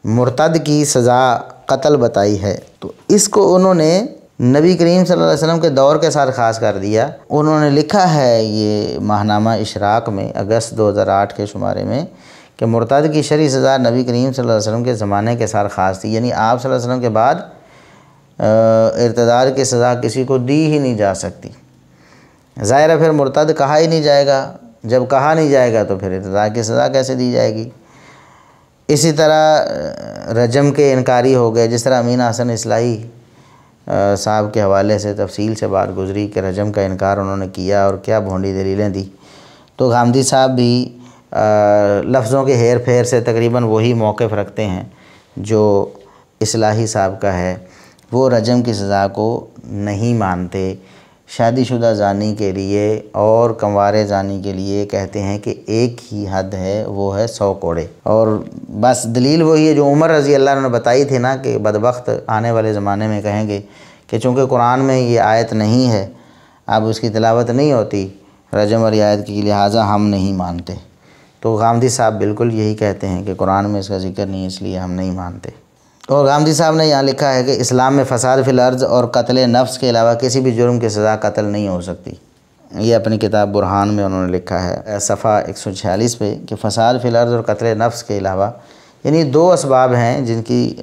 مرتد کی سزا قتل بتائی ہے، تو اس کو انہوں نے نبی کریم صلی اللہ علیہ وسلم کے دور کے ساتھ خاص کر دیا۔ انہوں نے لکھا ہے یہ ماہنامہ اشراق میں اگست 2008 کے شمارے میں کہ مرتد کی شرعی سزا نبی کریم صلی اللہ علیہ وسلم کے زمانے کے ساتھ خاص تھی، یعنی آپ صلی اللہ علیہ وسلم کے بعد ارتداد کی سزا کسی کو دی ہی نہیں جا سکتی۔ ظاہر ہے پھر مرتد کہا ہی نہیں جائے گا، جب کہا نہیں جائے گا تو پھر ارتداد کی سزا کیسے دی جائے گی۔ اسی طرح رجم کے انکاری ہو گئے، جس طرح امین حسن اصلاحی صاحب کے حوالے سے تفصیل سے بات گزری کہ رجم کا انکار انہوں نے کیا اور کیا بھونڈی دلیلیں دی۔ تو غامدی صاحب بھی لفظوں کے ہیر پھیر سے تقریباً وہی موقف رکھتے ہیں جو اصلاحی صاحب کا ہے، وہ رجم کی سزا کو نہیں مانتے۔ شادی شدہ زانی کے لیے اور کنوارے زانی کے لیے کہتے ہیں کہ ایک ہی حد ہے، وہ ہے 100 کوڑے، اور بس دلیل وہی ہے جو عمر رضی اللہ عنہ نے بتائی تھی نا کہ بدبخت آنے والے زمانے میں کہیں گے کہ چونکہ قرآن میں یہ آیت نہیں ہے، اب اس کی تلاوت نہیں ہوتی رجم اور آیت کی، لہٰذا ہم نہیں مانتے۔ تو غامدی صاحب بالکل یہی کہتے ہیں کہ قرآن میں اس کا ذکر نہیں، اس لیے ہم نہیں مانتے۔ اور غامدی صاحب نے یہاں لکھا ہے کہ اسلام میں فساد فی الارض اور قتل نفس کے علاوہ کسی بھی جرم کی سزا قتل نہیں ہو سکتی۔ یہ اپنی کتاب برہان میں انہوں نے لکھا ہے صفحہ 146 پہ کہ فساد فی الارض اور قتل نفس کے علاوہ، یعنی 2 اسباب ہیں جن کی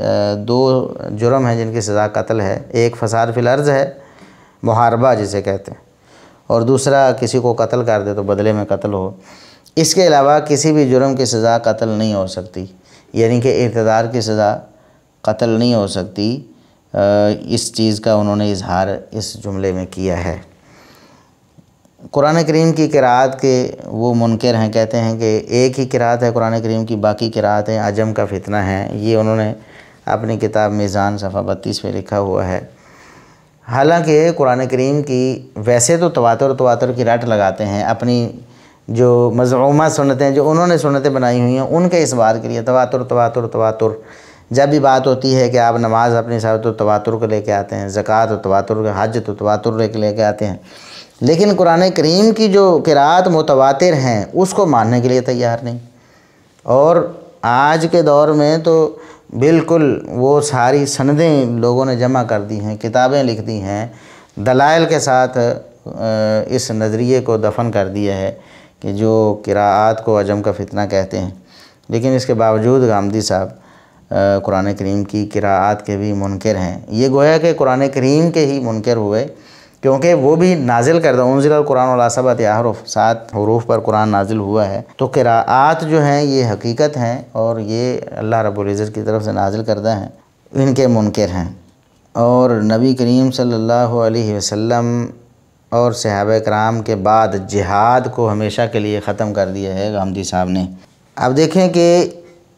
2 جرم ہیں جن کی سزا قتل ہے۔ ایک فساد فی الارض ہے، محاربہ جسے کہتے ہیں، اور دوسرا کسی کو قتل کر دے تو بدلے میں قتل ہو۔ اس کے علاوہ کسی بھی جرم کی سزا قتل نہیں ہو سکتی، یعنی کہ ارتداد کی سزا قتل نہیں ہو سکتی۔ اس چیز کا انہوں نے اظہار اس جملے میں کیا ہے۔ قرآن کریم کی قرأت کے وہ منکر ہیں، کہتے ہیں کہ ایک ہی قرأت ہے قرآن کریم کی، باقی قرأتیں عجم کا فتنہ ہیں۔ یہ انہوں نے اپنی کتاب میزان صفحہ 32 پہ لکھا ہوا ہے۔ حالانکہ قرآن کریم کی ویسے تو تواتر کی رٹ لگاتے ہیں، اپنی جو مزعومہ سنتیں جو انہوں نے سنتیں بنائی ہوئی ہیں ان کے اس بات کے لیے تواتر۔ جب بھی بات ہوتی ہے کہ آپ نماز اپنی ساتھ تو تواتر کو لے کے آتے ہیں، زکوٰۃ و تواتر، حج تو تواتر لے کے آتے ہیں، لیکن قرآن کریم کی جو قرأت متواتر ہیں اس کو ماننے کے لیے تیار نہیں۔ اور آج کے دور میں تو بالکل وہ ساری سندیں لوگوں نے جمع کر دی ہیں، کتابیں لکھ دی ہیں، دلائل کے ساتھ اس نظریے کو دفن کر دیا ہے کہ جو قراءات کو عجم کا فتنہ کہتے ہیں، لیکن اس کے باوجود غامدی صاحب قرآن کریم کی قراءات کے بھی منکر ہیں۔ یہ گویا کہ قرآن کریم کے ہی منکر ہوئے کیونکہ وہ بھی نازل کردہ انزل القرآن علی سبعۃ احرف، 7 حروف پر قرآن نازل ہوا ہے، تو قراءات جو ہیں یہ حقیقت ہیں اور یہ اللہ رب العزت کی طرف سے نازل کردہ ہیں، ان کے منکر ہیں۔ اور نبی کریم صلی اللہ علیہ وسلم اور صحابہ کرام کے بعد جہاد کو ہمیشہ کے لیے ختم کر دیا ہے غامدی صاحب نے۔ اب دیکھیں کہ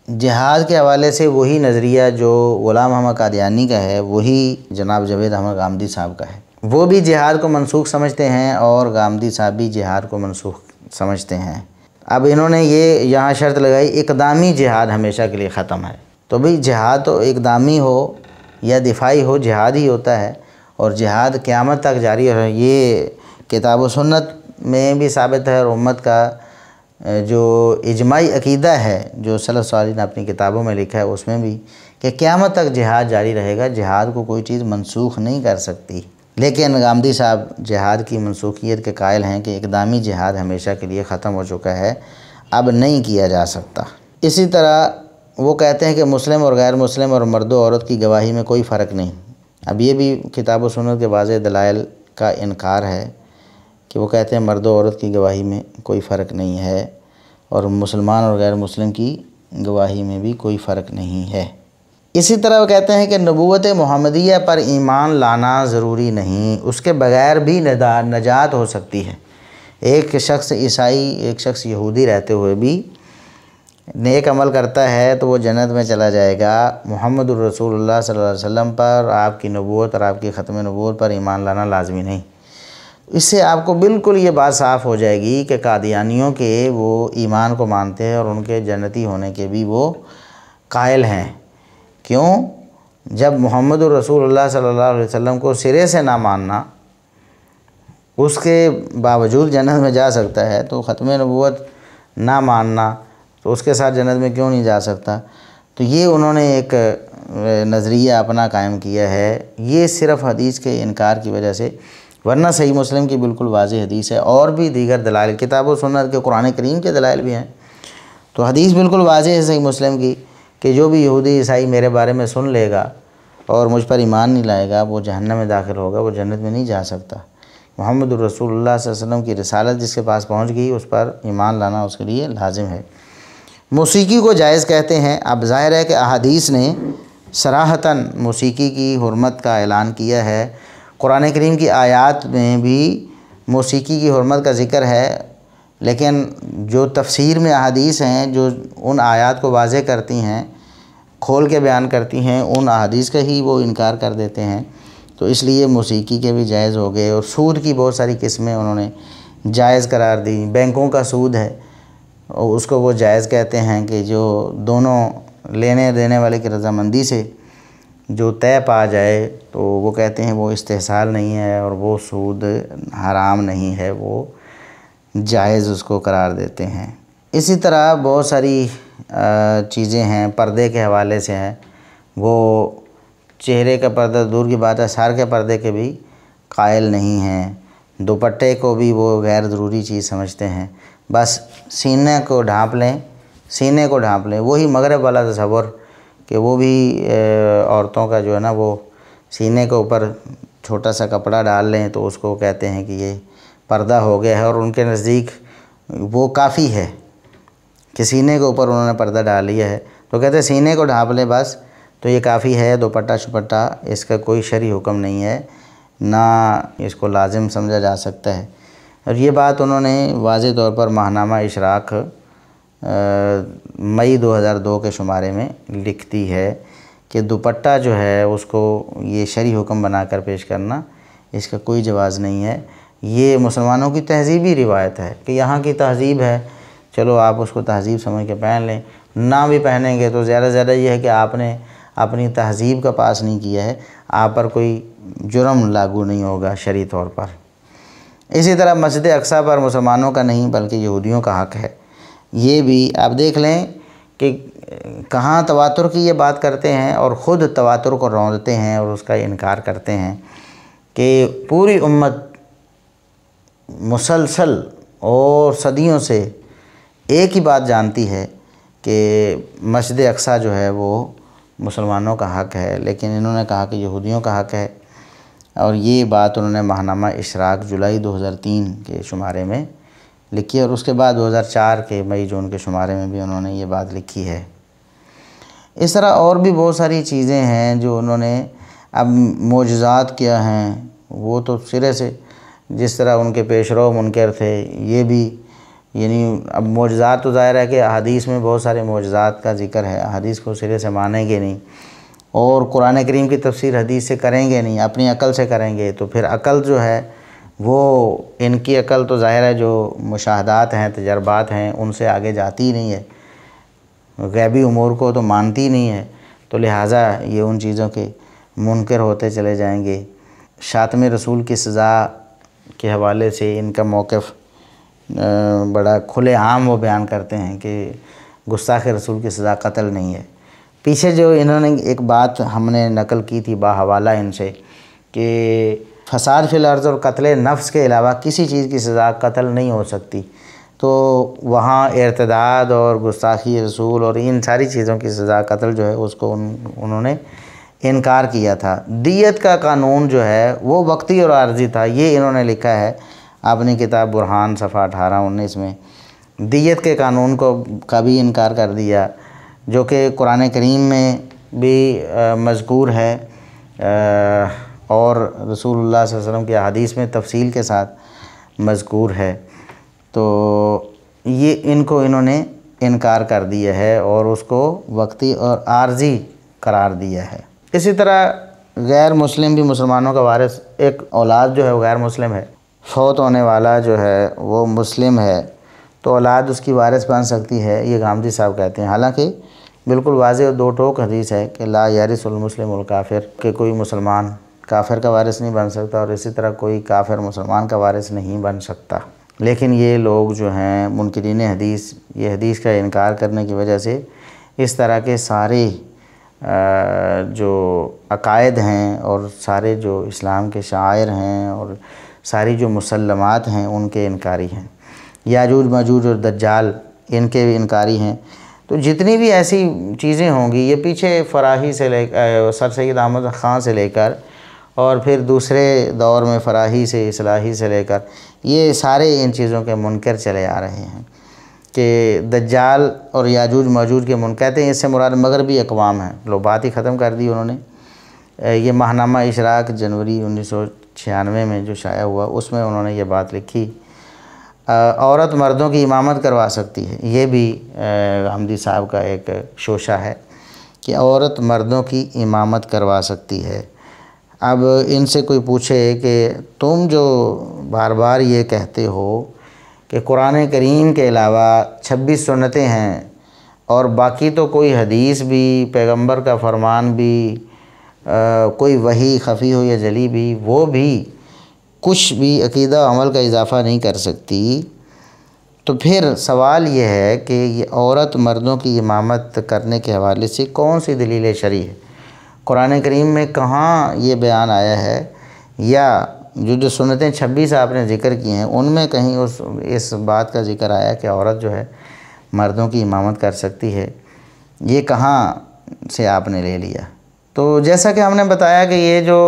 جہاد کے حوالے سے وہی نظریہ جو غلام احمد قادیانی کا ہے وہی جناب جاوید احمد غامدی صاحب کا ہے۔ وہ بھی جہاد کو منسوخ سمجھتے ہیں اور غامدی صاحب بھی جہاد کو منسوخ سمجھتے ہیں۔ اب انہوں نے یہ یہاں شرط لگائی اقدامی جہاد ہمیشہ کے لیے ختم ہے۔ تو بھئی جہاد تو اقدامی ہو یا دفاعی ہو، جہاد ہی ہوتا ہے، اور جہاد قیامت تک جاری ہے۔ یہ کتاب و سنت میں بھی ثابت ہے، اور امت کا جو اجماعی عقیدہ ہے جو سلف صالحین نے اپنی کتابوں میں لکھا ہے اس میں بھی، کہ قیامت تک جہاد جاری رہے گا، جہاد کو کوئی چیز منسوخ نہیں کر سکتی۔ لیکن غامدی صاحب جہاد کی منسوخیت کے قائل ہیں کہ اقدامی جہاد ہمیشہ کے لیے ختم ہو چکا ہے، اب نہیں کیا جا سکتا۔ اسی طرح وہ کہتے ہیں کہ مسلم اور غیر مسلم اور مرد و عورت کی گواہی میں کوئی فرق نہیں۔ اب یہ بھی کتاب و سنت کے واضح دلائل کا انکار ہے کہ وہ کہتے ہیں مرد و عورت کی گواہی میں کوئی فرق نہیں ہے، اور مسلمان اور غیر مسلم کی گواہی میں بھی کوئی فرق نہیں ہے۔ اسی طرح وہ کہتے ہیں کہ نبوت محمدیہ پر ایمان لانا ضروری نہیں، اس کے بغیر بھی نجات ہو سکتی ہے۔ ایک شخص عیسائی، ایک شخص یہودی رہتے ہوئے بھی نیک عمل کرتا ہے تو وہ جنت میں چلا جائے گا۔ محمد الرسول اللہ صلی اللہ علیہ وسلم پر، آپ کی نبوت اور آپ کی ختم نبوت پر ایمان لانا لازمی نہیں۔ اس سے آپ کو بالکل یہ بات صاف ہو جائے گی کہ قادیانیوں کے وہ ایمان کو مانتے ہیں اور ان کے جنتی ہونے کے بھی وہ قائل ہیں۔ کیوں؟ جب محمد الرسول اللہ صلی اللہ علیہ وسلم کو سرے سے نہ ماننا، اس کے باوجود جنت میں جا سکتا ہے، تو ختم نبوت نہ ماننا تو اس کے ساتھ جنت میں کیوں نہیں جا سکتا؟ تو یہ انہوں نے ایک نظریہ اپنا قائم کیا ہے، یہ صرف حدیث کے انکار کی وجہ سے، ورنہ صحیح مسلم کی بالکل واضح حدیث ہے، اور بھی دیگر دلائل کتاب و سنت کے قرآن کریم کے دلائل بھی ہیں۔ تو حدیث بالکل واضح ہے صحیح مسلم کی کہ جو بھی یہودی عیسائی میرے بارے میں سن لے گا اور مجھ پر ایمان نہیں لائے گا، وہ جہنم میں داخل ہوگا، وہ جنت میں نہیں جا سکتا۔ محمد الرسول اللہ صلی اللہ علیہ وسلم کی رسالت جس کے پاس پہنچ گئی، اس پر ایمان لانا اس کے لیے لازم ہے۔ موسیقی کو جائز کہتے ہیں۔ اب ظاہر ہے کہ احادیث نے صراحتاً موسیقی کی حرمت کا اعلان کیا ہے، قرآن کریم کی آیات میں بھی موسیقی کی حرمت کا ذکر ہے، لیکن جو تفسیر میں احادیث ہیں جو ان آیات کو واضح کرتی ہیں، کھول کے بیان کرتی ہیں، ان احادیث کا ہی وہ انکار کر دیتے ہیں، تو اس لیے موسیقی کے بھی جائز ہو گئے۔ اور سود کی بہت ساری قسمیں انہوں نے جائز قرار دی۔ بینکوں کا سود ہے، اور اس کو وہ جائز کہتے ہیں کہ جو دونوں لینے دینے والے کی رضامندی سے جو طے پا جائے، تو وہ کہتے ہیں وہ استحصال نہیں ہے اور وہ سود حرام نہیں ہے، وہ جائز اس کو قرار دیتے ہیں۔ اسی طرح بہت ساری چیزیں ہیں پردے کے حوالے سے ہیں، وہ چہرے کا پردہ دور کی بات ہے، سر کے پردے کے بھی قائل نہیں ہیں۔ دوپٹے کو بھی وہ غیر ضروری چیز سمجھتے ہیں، بس سینے کو ڈھانپ لیں، وہی مغرب والا تصور کہ وہ بھی عورتوں کا جو ہے نا وہ سینے کے اوپر چھوٹا سا کپڑا ڈال لیں تو اس کو کہتے ہیں کہ یہ پردہ ہو گیا ہے، اور ان کے نزدیک وہ کافی ہے کہ سینے کے اوپر انہوں نے پردہ ڈال لیا ہے، تو کہتے ہیں سینے کو ڈھانپ لیں بس تو یہ کافی ہے، دوپٹہ شپٹہ اس کا کوئی شرعی حکم نہیں ہے، نہ اس کو لازم سمجھا جا سکتا ہے۔ اور یہ بات انہوں نے واضح طور پر ماہنامہ اشراق مئی 2002 کے شمارے میں لکھتی ہے کہ دوپٹہ جو ہے اس کو یہ شرعی حکم بنا کر پیش کرنا، اس کا کوئی جواز نہیں ہے۔ یہ مسلمانوں کی تہذیبی روایت ہے کہ یہاں کی تہذیب ہے، چلو آپ اس کو تہذیب سمجھ کے پہن لیں، نہ بھی پہنیں گے تو زیادہ سے زیادہ یہ ہے کہ آپ نے اپنی تہذیب کا پاس نہیں کیا ہے، آپ پر کوئی جرم لاگو نہیں ہوگا شرعی طور پر۔ اسی طرح مسجد اقصیٰ پر مسلمانوں کا نہیں بلکہ یہودیوں کا حق ہے۔ یہ بھی آپ دیکھ لیں کہ کہاں تواتر کی یہ بات کرتے ہیں اور خود تواتر کو روندتے ہیں اور اس کا انکار کرتے ہیں کہ پوری امت مسلسل اور صدیوں سے ایک ہی بات جانتی ہے کہ مسجد اقصیٰ جو ہے وہ مسلمانوں کا حق ہے، لیکن انہوں نے کہا کہ یہودیوں کا حق ہے۔ اور یہ بات انہوں نے ماہنامہ اشراق جولائی 2003 کے شمارے میں لکھی، اور اس کے بعد 2004 کے مئی جون کے شمارے میں بھی انہوں نے یہ بات لکھی ہے۔ اس طرح اور بھی بہت ساری چیزیں ہیں جو انہوں نے اب معجزات کیا ہیں، وہ تو سرے سے جس طرح ان کے پیش رو منکر تھے، یہ بھی یعنی اب معجزات تو ظاہر ہے کہ احادیث میں بہت سارے معجزات کا ذکر ہے، احادیث کو سرے سے مانیں گے نہیں اور قرآن کریم کی تفسیر حدیث سے کریں گے نہیں، اپنی عقل سے کریں گے، تو پھر عقل جو ہے وہ ان کی عقل تو ظاہر ہے جو مشاہدات ہیں، تجربات ہیں، ان سے آگے جاتی ہی نہیں ہے، غیبی امور کو تو مانتی نہیں ہے، تو لہٰذا یہ ان چیزوں کے منکر ہوتے چلے جائیں گے۔ شاتم رسول کی سزا کے حوالے سے ان کا موقف بڑا کھلے عام وہ بیان کرتے ہیں کہ گستاخ رسول کی سزا قتل نہیں ہے۔ پیچھے جو انہوں نے ایک بات ہم نے نقل کی تھی باحوالہ ان سے کہ فساد فی الارض اور قتل نفس کے علاوہ کسی چیز کی سزا قتل نہیں ہو سکتی، تو وہاں ارتداد اور گستاخی رسول اور ان ساری چیزوں کی سزا قتل جو ہے اس کو انہوں نے انکار کیا تھا۔ دیت کا قانون جو ہے وہ وقتی اور عارضی تھا، یہ انہوں نے لکھا ہے اپنی کتاب برہان صفحہ 18-19 میں۔ دیت کے قانون کا بھی انکار کر دیا، جو کہ قرآن کریم میں بھی مذکور ہے اور رسول اللہ صلی اللہ علیہ وسلم کی احادیث میں تفصیل کے ساتھ مذکور ہے، تو یہ انہوں نے انکار کر دیا ہے اور اس کو وقتی اور عارضی قرار دیا ہے۔ اسی طرح غیر مسلم بھی مسلمانوں کا وارث، ایک اولاد جو ہے وہ غیر مسلم ہے، فوت ہونے والا جو ہے وہ مسلم ہے تو اولاد اس کی وارث بن سکتی ہے، یہ غامدی صاحب کہتے ہیں۔ حالانکہ بالکل واضح اور دو ٹوک حدیث ہے کہ لا یرث المسلم الکافر، کہ کوئی مسلمان کافر کا وارث نہیں بن سکتا اور اسی طرح کوئی کافر مسلمان کا وارث نہیں بن سکتا۔ لیکن یہ لوگ جو ہیں منکرین حدیث، یہ حدیث کا انکار کرنے کی وجہ سے اس طرح کے سارے جو عقائد ہیں اور سارے جو اسلام کے شعائر ہیں اور ساری جو مسلمات ہیں ان کے انکاری ہیں۔ یاجوج ماجوج اور دجال ان کے بھی انکاری ہیں۔ تو جتنی بھی ایسی چیزیں ہوں گی، یہ پیچھے فراہی سے لے کر سر سید احمد خان سے لے کر اور پھر دوسرے دور میں فراہی سے اصلاحی سے لے کر یہ سارے ان چیزوں کے منکر چلے آ رہے ہیں کہ دجال اور یاجوج ماجوج کے منکر کہتے ہیں، اس سے مراد مغربی اقوام ہیں، لو بات ہی ختم کر دی انہوں نے۔ یہ ماہنامہ اشراق جنوری 1996 میں جو شائع ہوا اس میں انہوں نے یہ بات لکھی۔ عورت مردوں کی امامت کروا سکتی ہے، یہ بھی غامدی صاحب کا ایک شوشہ ہے کہ عورت مردوں کی امامت کروا سکتی ہے۔ اب ان سے کوئی پوچھے کہ تم جو بار بار یہ کہتے ہو کہ قرآن کریم کے علاوہ 26 سنتیں ہیں اور باقی تو کوئی حدیث بھی، پیغمبر کا فرمان بھی، کوئی وحی خفی ہو یا جلی بھی، وہ بھی کچھ بھی عقیدہ و عمل کا اضافہ نہیں کر سکتی، تو پھر سوال یہ ہے کہ یہ عورت مردوں کی امامت کرنے کے حوالے سے کون سی دلیل شرعی ہے؟ قرآن کریم میں کہاں یہ بیان آیا ہے، یا جو سنتیں 26 آپ نے ذکر کی ہیں ان میں کہیں اس بات کا ذکر آیا کہ عورت جو ہے مردوں کی امامت کر سکتی ہے؟ یہ کہاں سے آپ نے لے لیا؟ تو جیسا کہ ہم نے بتایا کہ یہ جو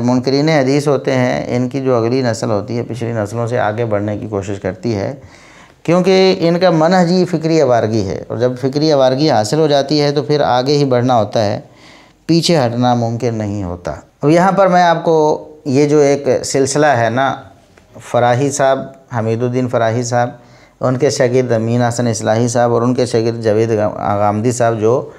منکرین حدیث ہوتے ہیں ان کی جو اگلی نسل ہوتی ہے پچھلی نسلوں سے آگے بڑھنے کی کوشش کرتی ہے، کیونکہ ان کا منہج ہی فکری آوارگی ہے، اور جب فکری آوارگی حاصل ہو جاتی ہے تو پھر آگے ہی بڑھنا ہوتا ہے، پیچھے ہٹنا ممکن نہیں ہوتا۔ اب یہاں پر میں آپ کو یہ جو ایک سلسلہ ہے نا، فراہی صاحب، حمید الدین فراہی صاحب، ان کے شاگرد امین حسن اصلاحی صاحب اور ان کے شاگرد جاوید غامدی صاحب جو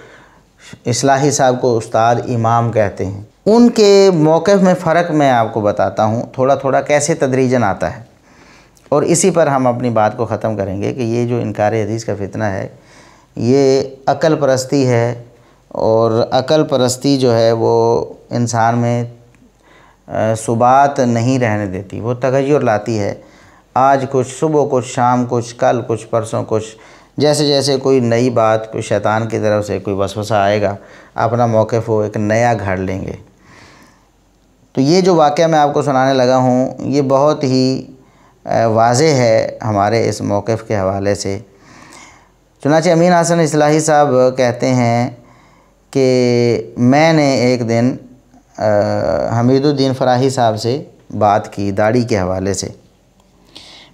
اصلاحی صاحب کو استاد امام کہتے ہیں، ان کے موقف میں فرق میں آپ کو بتاتا ہوں تھوڑا تھوڑا کیسے تدریجاً آتا ہے، اور اسی پر ہم اپنی بات کو ختم کریں گے کہ یہ جو انکار حدیث کا فتنہ ہے یہ عقل پرستی ہے، اور عقل پرستی جو ہے وہ انسان میں ثبات نہیں رہنے دیتی، وہ تغیر لاتی ہے، آج کچھ، صبح کچھ، شام کچھ، کل کچھ، پرسوں کچھ، جیسے جیسے کوئی نئی بات، کوئی شیطان کی طرف سے کوئی وسوسہ آئے گا، اپنا موقف وہ ایک نیا گھڑ لیں گے۔ تو یہ جو واقعہ میں آپ کو سنانے لگا ہوں یہ بہت ہی واضح ہے ہمارے اس موقف کے حوالے سے۔ چنانچہ امین حسن اصلاحی صاحب کہتے ہیں کہ میں نے ایک دن حمید الدین فراہی صاحب سے بات کی داڑھی کے حوالے سے۔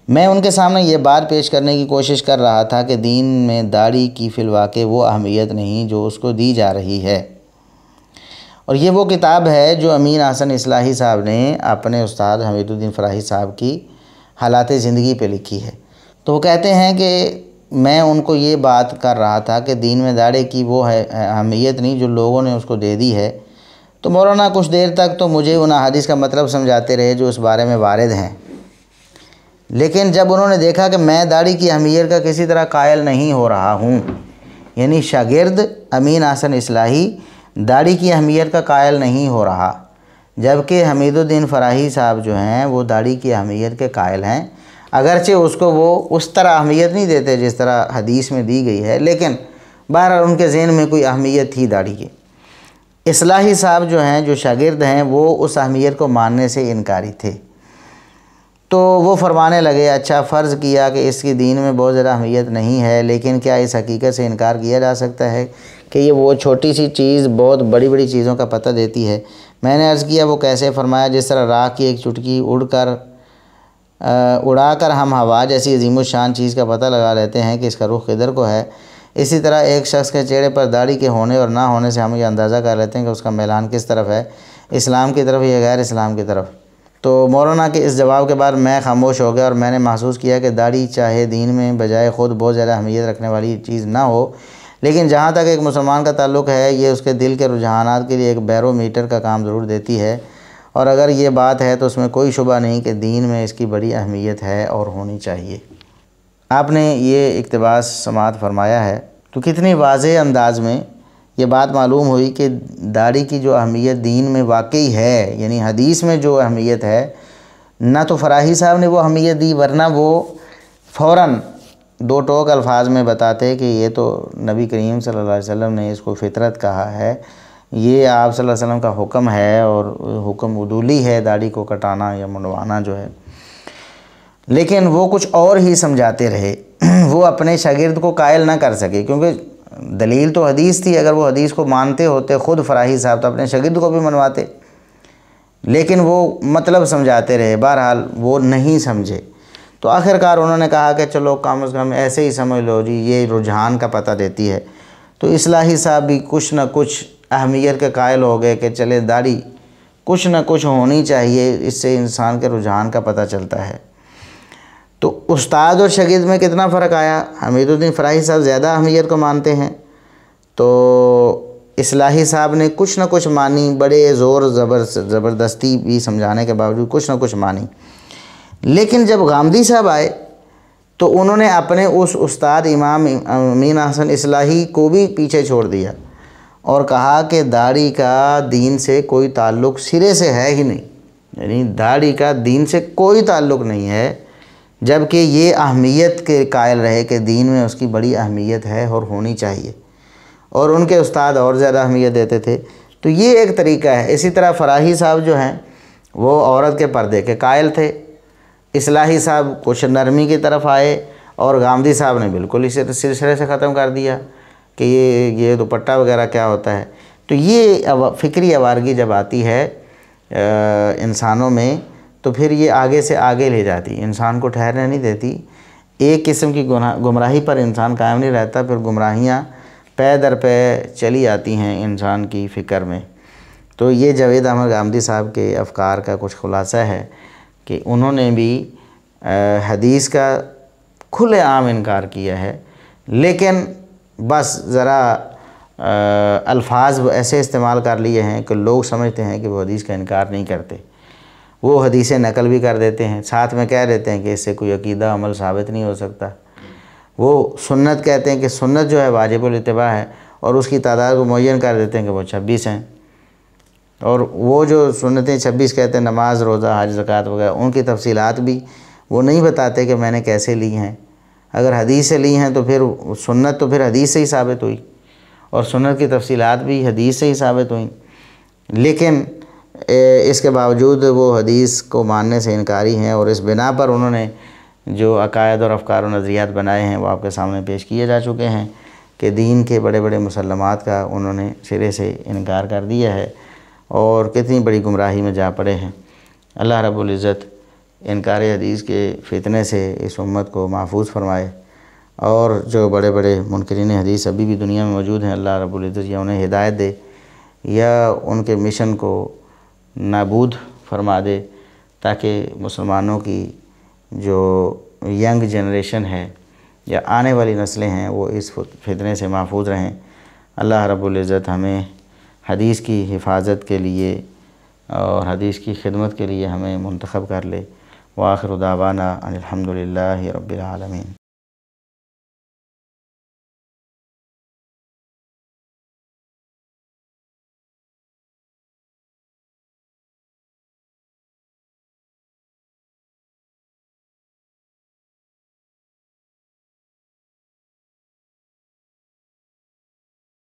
میں ان کے سامنے یہ بات پیش کرنے کی کوشش کر رہا تھا کہ دین میں داڑھی کی فی الواقع وہ اہمیت نہیں جو اس کو دی جا رہی ہے، اور یہ وہ کتاب ہے جو امین احسن اصلاحی صاحب نے اپنے استاد حمید الدین فراہی صاحب کی حالات زندگی پہ لکھی ہے۔ تو وہ کہتے ہیں کہ میں ان کو یہ بات کر رہا تھا کہ دین میں داڑھی کی وہ اہمیت نہیں جو لوگوں نے اس کو دے دی ہے۔ تو مولانا کچھ دیر تک تو مجھے ان احادیث کا مطلب سمجھاتے رہے جو اس بارے میں وارد ہیں، لیکن جب انہوں نے دیکھا کہ میں داڑھی کی اہمیت کا کسی طرح قائل نہیں ہو رہا ہوں، یعنی شاگرد امین احسن اصلاحی داڑھی کی اہمیت کا قائل نہیں ہو رہا، جبکہ حمید الدین فراہی صاحب جو ہیں وہ داڑھی کی اہمیت کے قائل ہیں، اگرچہ اس کو وہ اس طرح اہمیت نہیں دیتے جس طرح حدیث میں دی گئی ہے، لیکن بہرحال ان کے ذہن میں کوئی اہمیت تھی داڑھی کی۔ اصلاحی صاحب جو ہیں، جو شاگرد ہیں، وہ اس اہمیت کو ماننے سے انکاری تھے۔ تو وہ فرمانے لگے، اچھا فرض کیا کہ اس کی دین میں بہت زیادہ اہمیت نہیں ہے، لیکن کیا اس حقیقت سے انکار کیا جا سکتا ہے کہ یہ وہ چھوٹی سی چیز بہت بڑی بڑی چیزوں کا پتہ دیتی ہے؟ میں نے عرض کیا وہ کیسے؟ فرمایا جس طرح راہ کی ایک چٹکی اڑا کر ہم ہوا جیسی عظیم الشان چیز کا پتہ لگا لیتے ہیں کہ اس کا رخ کدھر کو ہے، اسی طرح ایک شخص کے چہرے پر داڑھی کے ہونے اور نہ ہونے سے ہم یہ اندازہ کر لیتے ہیں کہ اس کا میلان کس طرف ہے، اسلام کی طرف یا غیر اسلام کی طرف۔ تو مولانا کے اس جواب کے بعد میں خاموش ہو گیا، اور میں نے محسوس کیا کہ داڑھی چاہے دین میں بجائے خود بہت زیادہ اہمیت رکھنے والی چیز نہ ہو، لیکن جہاں تک ایک مسلمان کا تعلق ہے یہ اس کے دل کے رجحانات کے لیے ایک بیرو میٹر کا کام ضرور دیتی ہے، اور اگر یہ بات ہے تو اس میں کوئی شبہ نہیں کہ دین میں اس کی بڑی اہمیت ہے اور ہونی چاہیے۔ آپ نے یہ اقتباس سماعت فرمایا ہے، تو کتنی واضح انداز میں یہ بات معلوم ہوئی کہ داڑھی کی جو اہمیت دین میں واقعی ہے، یعنی حدیث میں جو اہمیت ہے، نہ تو فراہی صاحب نے وہ اہمیت دی، ورنہ وہ فوراً دو ٹوک الفاظ میں بتاتے کہ یہ تو نبی کریم صلی اللہ علیہ وسلم نے اس کو فطرت کہا ہے، یہ آپ صلی اللہ علیہ وسلم کا حکم ہے، اور حکم عدولی ہے داڑھی کو کٹانا یا منڈوانا جو ہے۔ لیکن وہ کچھ اور ہی سمجھاتے رہے، وہ اپنے شاگرد کو قائل نہ کر سکے، کیونکہ دلیل تو حدیث تھی۔ اگر وہ حدیث کو مانتے ہوتے خود فراہی صاحب تو اپنے شاگرد کو بھی منواتے، لیکن وہ مطلب سمجھاتے رہے، بہرحال وہ نہیں سمجھے۔ تو آخرکار انہوں نے کہا کہ چلو کم از کم ایسے ہی سمجھ لو جی، یہ رجحان کا پتہ دیتی ہے۔ تو اصلاحی صاحب بھی کچھ نہ کچھ اہمیت کے قائل ہو گئے کہ چلے داڑھی کچھ نہ کچھ ہونی چاہیے، اس سے انسان کے رجحان کا پتہ چلتا ہے۔ تو استاد اور شاگرد میں کتنا فرق آیا؟ حمید الدین فراہی صاحب زیادہ اہمیت کو مانتے ہیں، تو اصلاحی صاحب نے کچھ نہ کچھ مانی، بڑے زور زبردستی بھی سمجھانے کے باوجود کچھ نہ کچھ مانی۔ لیکن جب غامدی صاحب آئے تو انہوں نے اپنے اس استاد امام امین احسن اصلاحی کو بھی پیچھے چھوڑ دیا اور کہا کہ داڑھی کا دین سے کوئی تعلق سرے سے ہے ہی نہیں، یعنی داڑھی کا دین سے کوئی تعلق نہیں ہے، جبکہ یہ اہمیت کے قائل رہے کہ دین میں اس کی بڑی اہمیت ہے اور ہونی چاہیے، اور ان کے استاد اور زیادہ اہمیت دیتے تھے۔ تو یہ ایک طریقہ ہے۔ اسی طرح فراہی صاحب جو ہیں وہ عورت کے پردے کے قائل تھے، اصلاحی صاحب کچھ نرمی کی طرف آئے، اور غامدی صاحب نے بالکل اسے سلسلے سے ختم کر دیا کہ یہ دوپٹہ وغیرہ کیا ہوتا ہے۔ تو یہ فکری آوارگی جب آتی ہے انسانوں میں تو پھر یہ آگے سے آگے لے جاتی، انسان کو ٹھہرنے نہیں دیتی، ایک قسم کی گمراہی پر انسان قائم نہیں رہتا، پھر گمراہیاں پے در پے چلی آتی ہیں انسان کی فکر میں۔ تو یہ جاوید احمد غامدی صاحب کے افکار کا کچھ خلاصہ ہے کہ انہوں نے بھی حدیث کا کھلے عام انکار کیا ہے، لیکن بس ذرا الفاظ ایسے استعمال کر لیے ہیں کہ لوگ سمجھتے ہیں کہ وہ حدیث کا انکار نہیں کرتے، وہ حدیثیں نقل بھی کر دیتے ہیں، ساتھ میں کہہ دیتے ہیں کہ اس سے کوئی عقیدہ عمل ثابت نہیں ہو سکتا۔ وہ سنت کہتے ہیں کہ سنت جو ہے واجب الاتباع ہے، اور اس کی تعداد کو معین کر دیتے ہیں کہ وہ 26 ہیں، اور وہ جو سنتیں 26 کہتے ہیں، نماز روزہ حج زکوٰۃ وغیرہ، ان کی تفصیلات بھی وہ نہیں بتاتے کہ میں نے کیسے لی ہیں۔ اگر حدیث سے لی ہیں تو پھر سنت تو پھر حدیث سے ہی ثابت ہوئی، اور سنت کی تفصیلات بھی حدیث سے ہی ثابت ہوئیں، لیکن اس کے باوجود وہ حدیث کو ماننے سے انکاری ہیں، اور اس بنا پر انہوں نے جو عقائد اور افکار و نظریات بنائے ہیں وہ آپ کے سامنے پیش کیے جا چکے ہیں کہ دین کے بڑے بڑے مسلمات کا انہوں نے سرے سے انکار کر دیا ہے، اور کتنی بڑی گمراہی میں جا پڑے ہیں۔ اللہ رب العزت انکار حدیث کے فتنے سے اس امت کو محفوظ فرمائے، اور جو بڑے بڑے منکرین حدیث ابھی بھی دنیا میں موجود ہیں، اللہ رب العزت یا انہیں ہدایت دے یا ان کے مشن کو نابود فرما دے، تاکہ مسلمانوں کی جو ینگ جنریشن ہے یا آنے والی نسلیں ہیں وہ اس فتنے سے محفوظ رہیں۔ اللہ رب العزت ہمیں حدیث کی حفاظت کے لیے اور حدیث کی خدمت کے لیے ہمیں منتخب کر لے۔ وآخر دعوانا ان الحمد للہ رب العالمین۔